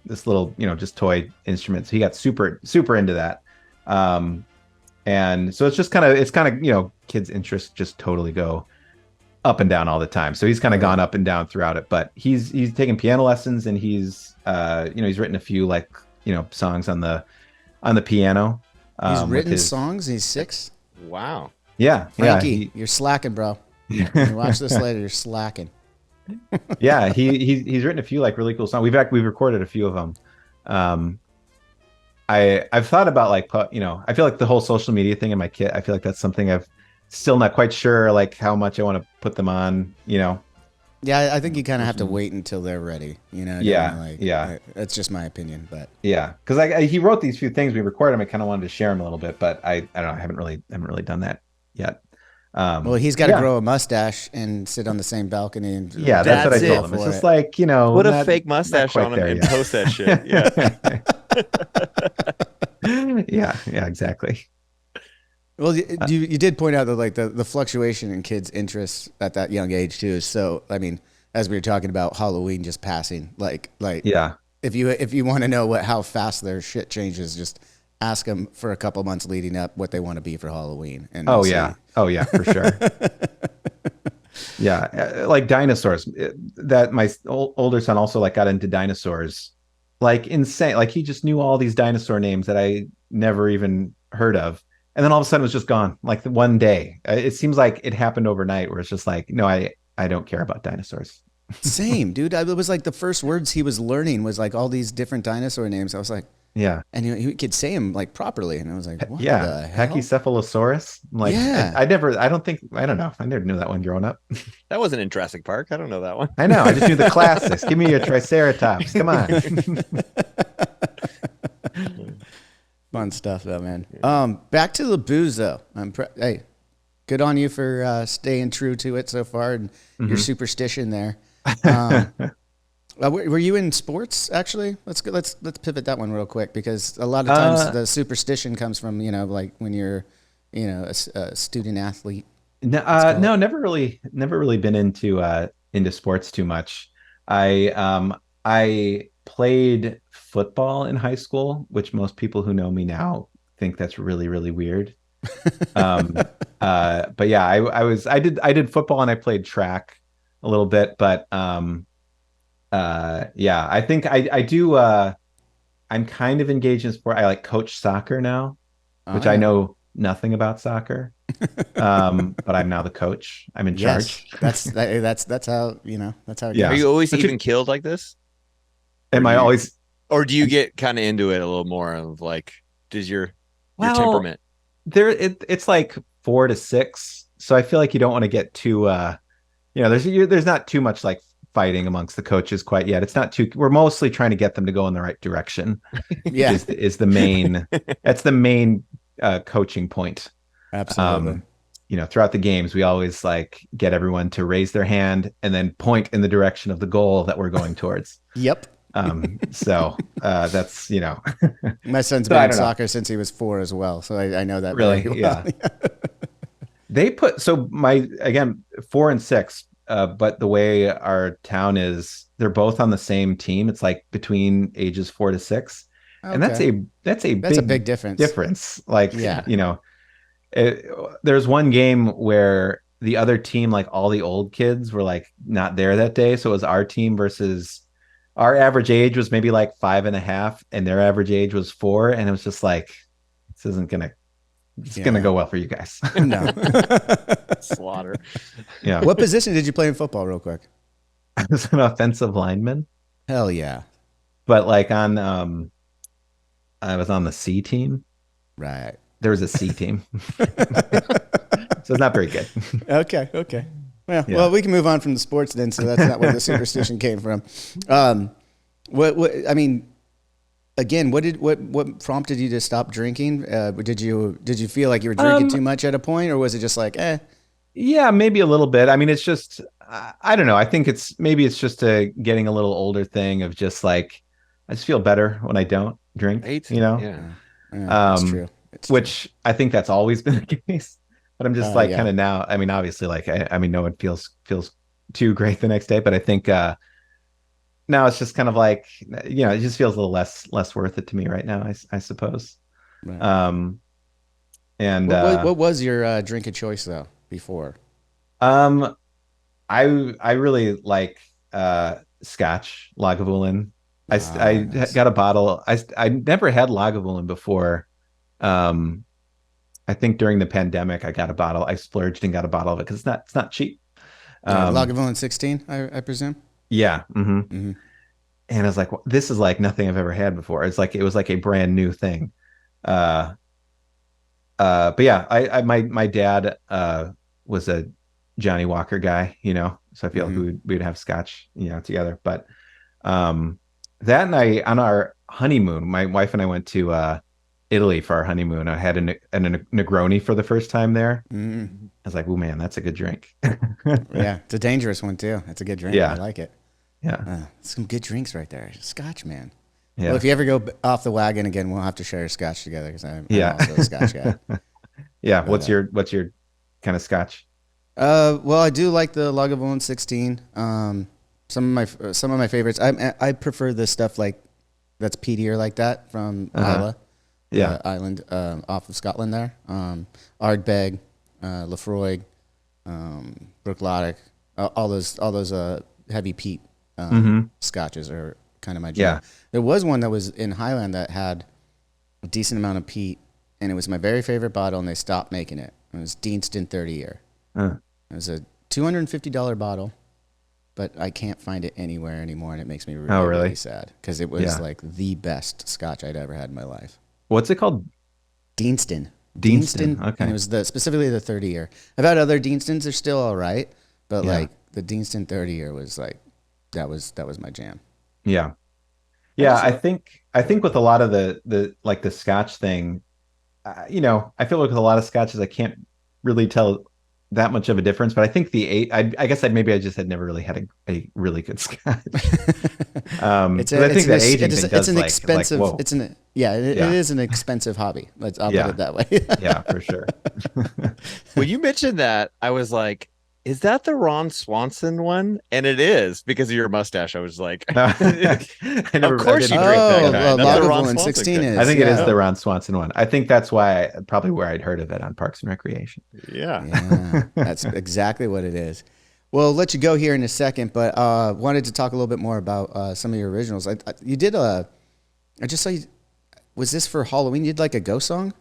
this little just toy instrument. So he got super super into that. And so it's kind of kids' interests just totally go up and down all the time. So he's kind of gone up and down throughout it, but he's taken piano lessons, and he's written a few like songs on the piano. He's written songs. He's 6. Wow. Yeah, Frankie, you're slacking, bro. When you watch this later, you're slacking. Yeah, he's written a few like really cool songs. We've recorded a few of them. I've thought about like I feel like the whole social media thing in my kit. I feel like that's something I've still not quite sure like how much I want to put them on. Yeah, I think you kind of have to wait until they're ready. That's just my opinion, but yeah, because he wrote these few things, we recorded them. I kind of wanted to share them a little bit, but I don't know. I haven't really done that yet. Well, he's got to grow a mustache and sit on the same balcony. And that's what I told him. It's just like, put a fake mustache on him and post that shit. Yeah. Yeah, exactly. Well, you did point out that like the fluctuation in kids' interests at that young age too. So, I mean, as we were talking about Halloween just passing, like yeah, if you want to know how fast their shit changes, just ask them for a couple months leading up what they want to be for Halloween. And oh yeah, for sure. Yeah, like dinosaurs. That my older son also like got into dinosaurs, like insane. Like he just knew all these dinosaur names that I never even heard of. And then all of a sudden it was just gone, like the one day. It seems like it happened overnight where it's just like, no, I don't care about dinosaurs. Same, dude. It was like the first words he was learning was like all these different dinosaur names. I was like, yeah. And he could say them like properly. And I was like, what yeah. the hell? Pachycephalosaurus. Like, yeah. I don't know. I never knew that one growing up. That wasn't in Jurassic Park. I don't know that one. I know. I just knew the classics. Give me your Triceratops. Come on. Fun stuff though, man. Back to the booze though. Hey, good on you for staying true to it so far and your superstition there. Were you in sports actually? Let's pivot that one real quick because a lot of times the superstition comes from like when you're a student athlete. No, never really been into sports too much. I played football in high school, which most people who know me now think that's really, really weird. But yeah, I did football and I played track a little bit, but yeah, I think I do. I'm kind of engaged in sport. I like coach soccer now, which I know nothing about soccer. But I'm now the coach. I'm in charge. That's how that's how it goes. Are you always even killed like this? Am I always? Or do you get kind of into it a little more of like, does your temperament? It's like 4 to 6. So I feel like you don't want to get too, there's not too much like fighting amongst the coaches quite yet. It's not too, we're mostly trying to get them to go in the right direction. Yeah. Is the main, that's the main coaching point. Absolutely. Throughout the games, we always like get everyone to raise their hand and then point in the direction of the goal that we're going towards. Yep. So that's my son's been in soccer since he was 4 as well, so I know that really very well. Yeah. They put 4 and 6, but the way our town is, they're both on the same team. It's like between ages 4 to 6, okay. And that's a big difference. Like there's one game where the other team, like all the old kids were like not there that day, so it was our team versus. Our average age was maybe like 5.5, and their average age was 4. And it was just like, this isn't gonna go well for you guys. No. Slaughter. Yeah. What position did you play in football, real quick? I was an offensive lineman. Hell yeah. But like I was on the C team. Right. There was a C team. So it's not very good. Okay. Well, we can move on from the sports then. So that's not where the superstition came from. I mean, again, what prompted you to stop drinking? Did you feel like you were drinking too much at a point, or was it just like, eh? Yeah, maybe a little bit. I mean, it's just, I don't know. I think it's just a getting a little older thing of just like, I just feel better when I don't drink, Yeah. That's true. Which I think that's always been the case. But I'm just kind of now, I mean, obviously like, I mean, no one feels too great the next day, but I think, now it's just kind of like, it just feels a little less worth it to me right now, I suppose. Right. And what was your drink of choice though before? I really like Scotch, Lagavulin. I Nice. got a bottle. I never had Lagavulin before. I think during the pandemic I got a bottle. I splurged and got a bottle of it because it's not cheap. Lagavulin 16, I presume. Yeah. Mm-hmm. Mm-hmm. And I was like, this is like nothing I've ever had before. It was like a brand new thing. But yeah, my dad was a Johnny Walker guy, so I feel like we'd have Scotch, together. But that night on our honeymoon, my wife and I went to Italy for our honeymoon. I had a Negroni for the first time there. Mm-hmm. I was like, oh man, that's a good drink. Yeah, it's a dangerous one too. It's a good drink. Yeah. I like it. Yeah. Some good drinks right there. Scotch, man. Yeah. Well, if you ever go off the wagon again, we'll have to share a Scotch together because I'm also a Scotch guy. Yeah. But, what's your kind of Scotch? Well, I do like the Lagavulin 16. Some of my favorites. I prefer the stuff like that's peatier like that from Isla, island off of Scotland there. Ardbeg, Lefroy, Brooklotic, all those heavy peat scotches are kind of my jam. Yeah. There was one that was in Highland that had a decent amount of peat, and it was my very favorite bottle, and they stopped making it. It was Deanston 30 year. It was a $250 bottle, but I can't find it anywhere anymore, and it makes me really sad because it was like the best scotch I'd ever had in my life. What's it called? Deanston. Okay. And it was specifically the 30 year. I've had other Deanstons; they're still all right, but like the Deanston 30 year was like that was my jam. Yeah. Yeah, I think with a lot of the like the Scotch thing, I feel like with a lot of Scotches I can't really tell that much of a difference, but I think I guess I just had never really had a really good Scotch. I think the aging thing does an expensive. It is an expensive hobby. I'll put it that way. Yeah, for sure. When you mentioned that, I was like, is that the Ron Swanson one? And it is because of your mustache. I was like, of course you drink that guy. That's the Ron 16 is. I think it is the Ron Swanson one. I think that's probably where I'd heard of it on Parks and Recreation. Yeah, that's exactly what it is. Well, I'll let you go here in a second, but wanted to talk a little bit more about some of your originals. You did I just saw you. Was this for Halloween? You did like a ghost song?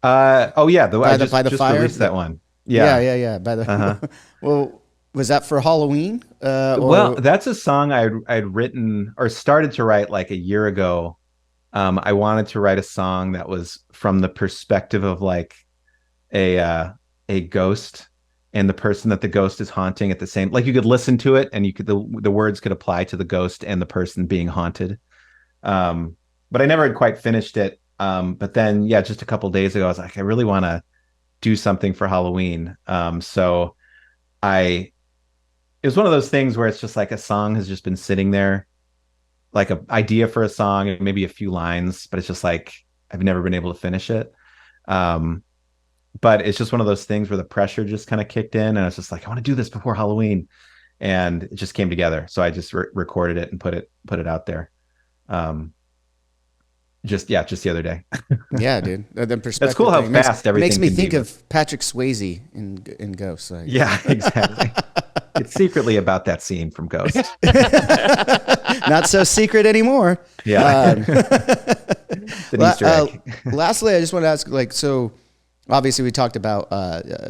By the fire. Released that one. Yeah. By the well, was that for Halloween? Well, that's a song I'd written or started to write like a year ago. I wanted to write a song that was from the perspective of like a ghost and the person that the ghost is haunting at the same. Like you could listen to it and the words could apply to the ghost and the person being haunted. But I never had quite finished it. But then just a couple of days ago, I was like, I really want to do something for Halloween. So it was one of those things where it's just like a song has just been sitting there, like an idea for a song and maybe a few lines, but it's just like, I've never been able to finish it. But it's just one of those things where the pressure just kind of kicked in and I was just like, I want to do this before Halloween. And it just came together. So I just recorded it and put it out there. Just the other day. Yeah, dude. The perspective. That's cool how fast everything makes me think of Patrick Swayze in Ghost. Like. Yeah, exactly. It's secretly about that scene from Ghost. Not so secret anymore. Yeah. Easter egg. Lastly, I just want to ask, like, so Obviously, we talked about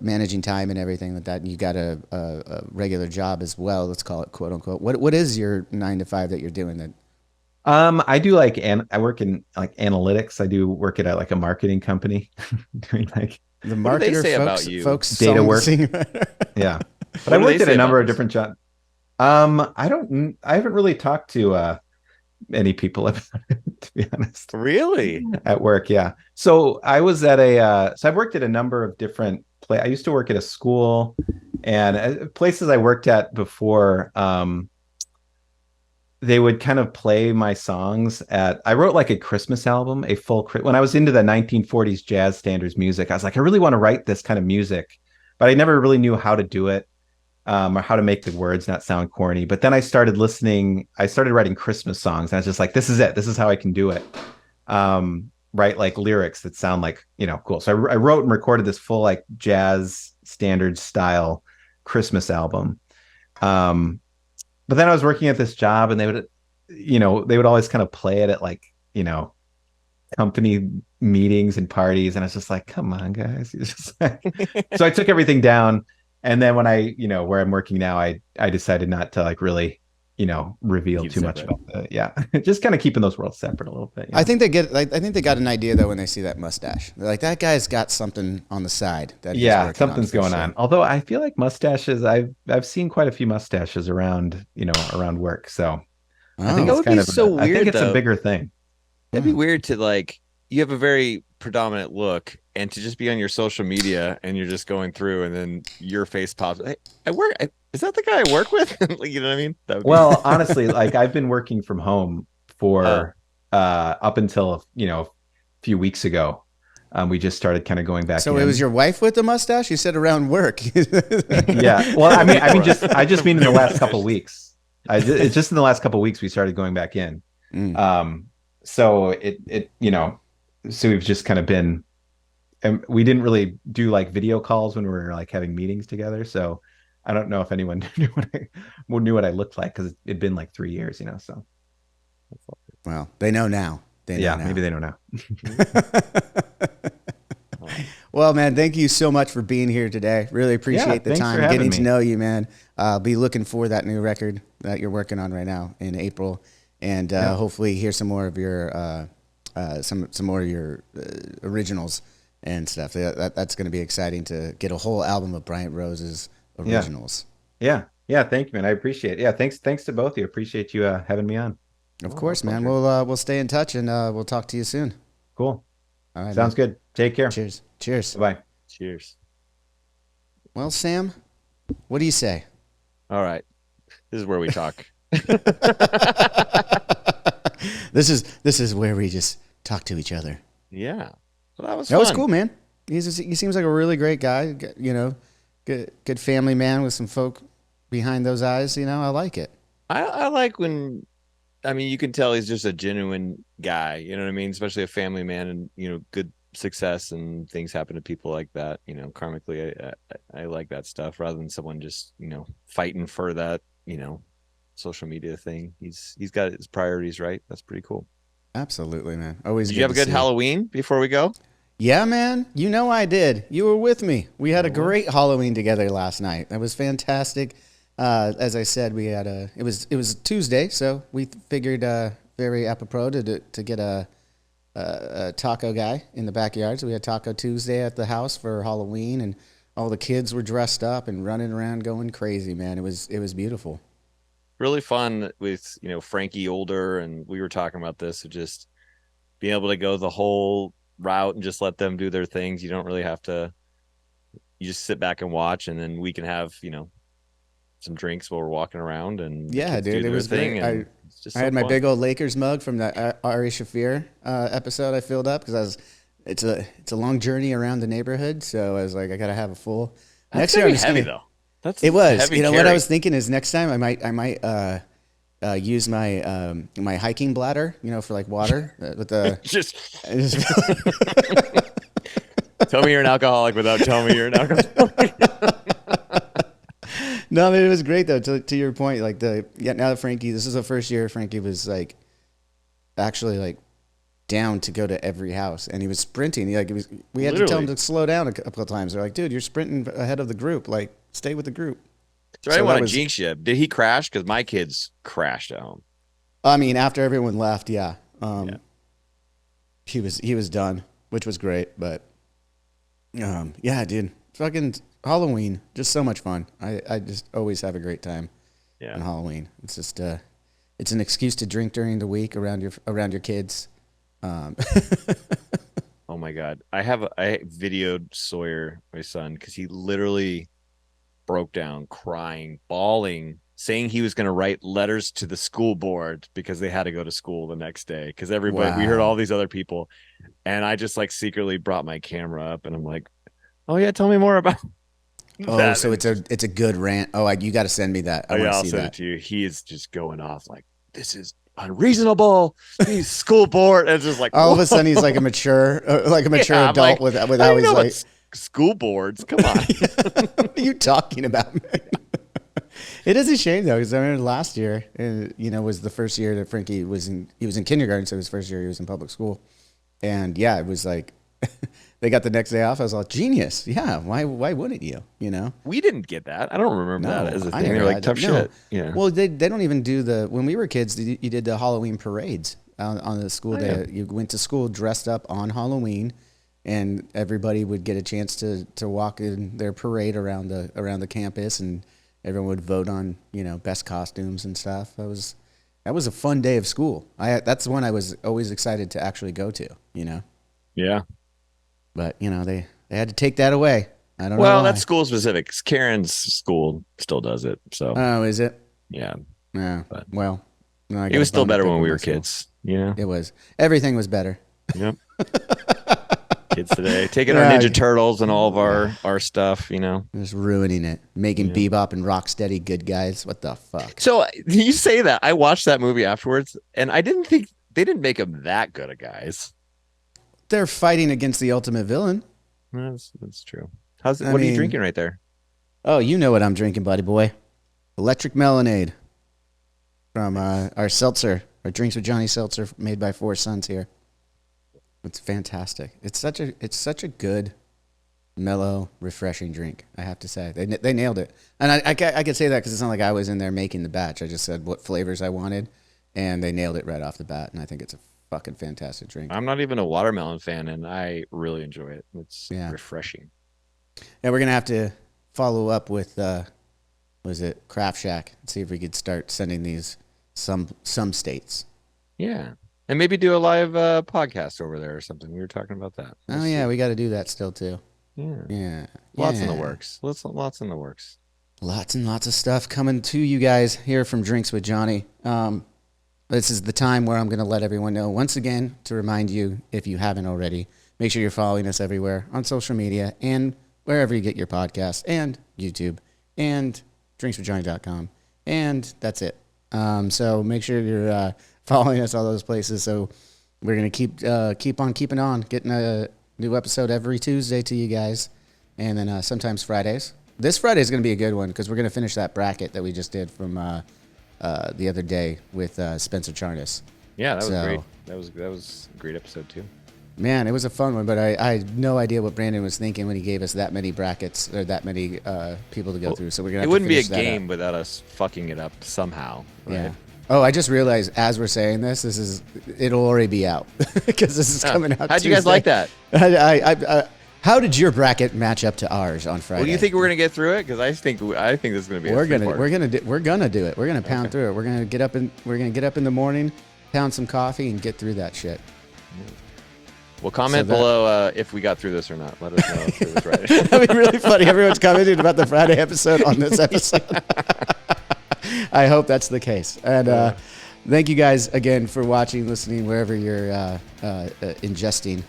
managing time and everything like that. And you got a regular job as well. Let's call it quote unquote. What is your 9 to 5 that you're doing then? I do like, I work in like analytics. I do work at like a marketing company doing like The What do they marketer say folks, about you? folks Data song work. singwriter. Yeah. But What I do worked they at a say number about of this? different jobs. I haven't really talked to many people about it, to be honest, Really? at work. Yeah. So I was at so I've worked at a number of different I used to work at a school, and places I worked at before, they would kind of play my songs I wrote like a Christmas album, when I was into the 1940s jazz standards music. I was like, I really want to write this kind of music, but I never really knew how to do it, or how to make the words not sound corny. But then I started writing Christmas songs, and I was just like, this is it. This is how I can do it. Write like lyrics that sound like, cool. So I wrote and recorded this full like jazz standard style Christmas album. But then I was working at this job, and they would always kind of play it at like, company meetings and parties. And I was just like, come on, guys. It's just like... So I took everything down. And then when where I'm working now, I decided not to like really, reveal too much about just kind of keeping those worlds separate a little bit. I think they got an idea though when they see that mustache. They're like, that guy's got something on the side that something's going on. Although I feel like mustaches, I've seen quite a few mustaches around work. So I think it's kind of so weird. I think it's a bigger thing. It'd be weird to like, you have a very predominant look, and to just be on your social media and you're just going through, and then your face pops. Hey, is that the guy I work with? You know what I mean? Well, honestly, like I've been working from home for up until a few weeks ago. We just started kind of going back. So it was your wife with the mustache? You said around work. Yeah. Well, I just mean in the last couple of weeks. It's just in the last couple of weeks we started going back in. So so we've just kind of been, and we didn't really do like video calls when we were like having meetings together. So I don't know if anyone knew what I looked like, because it'd been like 3 years, so. Well, they know now. Maybe they know now. Well, man, thank you so much for being here today. Really appreciate the time getting to know you, man. I'll be looking for that new record that you're working on right now in April, and hopefully hear some more of your some more of your originals and stuff. That's going to be exciting to get a whole album of Bryant Roses originals. Yeah. Thank you, man. I appreciate it. Yeah. Thanks to both of you. Appreciate you having me on. Of course, man. We'll stay in touch, and we'll talk to you soon. Cool. All right. Sounds good. Take care. Cheers. Bye. Cheers. Well, Sam, what do you say? All right. This is where we talk. This is where we just talk to each other. Yeah. Well, that was fun. That was cool, man. He seems like a really great guy. Good family man with some folk behind those eyes. I like it. I like when, you can tell he's just a genuine guy. You know what I mean? Especially a family man, and good success and things happen to people like that. Karmically, I like that stuff rather than someone just fighting for that social media thing. He's got his priorities right. That's pretty cool. Absolutely, man. Always. Did you have a good Halloween before we go? Yeah, man. I did. You were with me. We had a great Halloween together last night. That was fantastic. As I said, we had it was Tuesday, so we figured very apropos to get a taco guy in the backyard. So we had Taco Tuesday at the house for Halloween, and all the kids were dressed up and running around going crazy, man. It was beautiful. Really fun with Frankie older, and we were talking about this of just being able to go the whole route and just let them do their things. You don't really have to. You just sit back and watch, and then we can have some drinks while we're walking around. And dude, it was great. I had my big old Lakers mug from the Ari Shaffir episode I filled up because it's a long journey around the neighborhood, so I was like, I gotta have a full. Next year I'm just heavy though. It was. What I was thinking is next time I might use my my hiking bladder, for like water with the Tell me you're an alcoholic without telling me you're an alcoholic. No, it was great though. To your point, like now that Frankie, this is the first year Frankie was like actually like down to go to every house, and he was sprinting. We had to tell him to slow down a couple of times. They're like, dude, you're sprinting ahead of the group. Like, stay with the group. So I didn't want to jinx you. Did he crash? Because my kids crashed at home. I mean, after everyone left, yeah. He was done, which was great. But yeah, dude, fucking Halloween, just so much fun. I just always have a great time on Halloween. It's just it's an excuse to drink during the week around your kids. Oh my God, I videoed Sawyer, my son, because he literally broke down, crying, bawling, saying he was going to write letters to the school board because they had to go to school the next day. Because everybody, we heard all these other people, and I just like secretly brought my camera up, and I'm like, "Oh yeah, tell me more about." Oh, so it's a good rant. Oh, you got to send me that. I'll send it to you. He is just going off like, "This is unreasonable." These school board, and it's just like all of a sudden he's like a mature adult like, with how he's like school boards. Come on, what are you talking about, man? It is a shame though, because I remember last year, was the first year that Frankie was in kindergarten, so his first year he was in public school, and yeah, it was like they got the next day off. I was like, genius, yeah. Why wouldn't you? We didn't get that. I don't remember that as a thing. They were like tough shit. Yeah. Well, they don't even do when we were kids. You did the Halloween parades on the school day. Yeah. You went to school dressed up on Halloween, and everybody would get a chance to walk in their parade around the campus, and everyone would vote on best costumes and stuff. That was a fun day of school. That's one I was always excited to actually go to. Yeah. But they had to take that away. I don't know. Well, that's school specific. Karen's school still does it. So. Oh, is it? Yeah. Yeah. But, well, it was still better when we were kids. Yeah. It was. Everything was better. Yep. Kids today taking our Ninja Turtles and all of our stuff, just ruining it, making Bebop and Rocksteady good guys. What the fuck? So you say that, I watched that movie afterwards, and I didn't think they didn't make them that good of guys. They're fighting against the ultimate villain. That's true. What are you drinking right there? Oh, you know what I'm drinking, buddy boy. Electric Melonade from our seltzer, our Drinks with Johnny seltzer made by Four Sons here. It's fantastic. It's such a good, mellow, refreshing drink. I have to say they nailed it, and I could say that because it's not like I was in there making the batch. I just said what flavors I wanted, and they nailed it right off the bat. And I think it's a fucking fantastic drink. I'm not even a watermelon fan, and I really enjoy it. It's refreshing. Yeah, we're gonna have to follow up with Craft Shack and see if we could start sending these some states. Yeah. And maybe do a live podcast over there or something. We were talking about that. We got to do that still too. Yeah. Lots in the works. Lots in the works. Lots and lots of stuff coming to you guys here from Drinks with Johnny. This is the time where I'm going to let everyone know once again to remind you, if you haven't already, make sure you're following us everywhere on social media and wherever you get your podcasts, and YouTube and drinkswithjohnny.com, and that's it. So make sure you're following us all those places. So we're going to keep on keeping on, getting a new episode every Tuesday to you guys, and then sometimes Fridays. This Friday is going to be a good one because we're going to finish that bracket that we just did from the other day with Spencer Charnas. Yeah, that was great. That was a great episode too. Man, it was a fun one, but I had no idea what Brandon was thinking when he gave us that many brackets or that many people to go through. So we're gonna. It wouldn't be a game without us fucking it up somehow. Right? Yeah. Oh, I just realized as we're saying this, it'll already be out because this is coming out. How'd you guys like that? How did your bracket match up to ours on Friday? Well, you think we're gonna get through it? Because I think this is gonna be. We're gonna do it. We're gonna pound through it. We're gonna get up in the morning, pound some coffee, and get through that shit. Well, comment below if we got through this or not. Let us know if it was right. That'd be really funny. Everyone's commenting about the Friday episode on this episode. I hope that's the case. And thank you guys again for watching, listening, wherever you're ingesting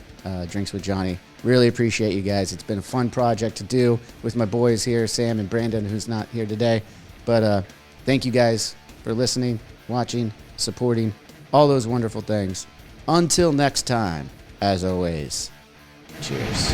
Drinks with Johnny. Really appreciate you guys. It's been a fun project to do with my boys here, Sam and Brandon, who's not here today. But thank you guys for listening, watching, supporting, all those wonderful things. Until next time. As always, cheers.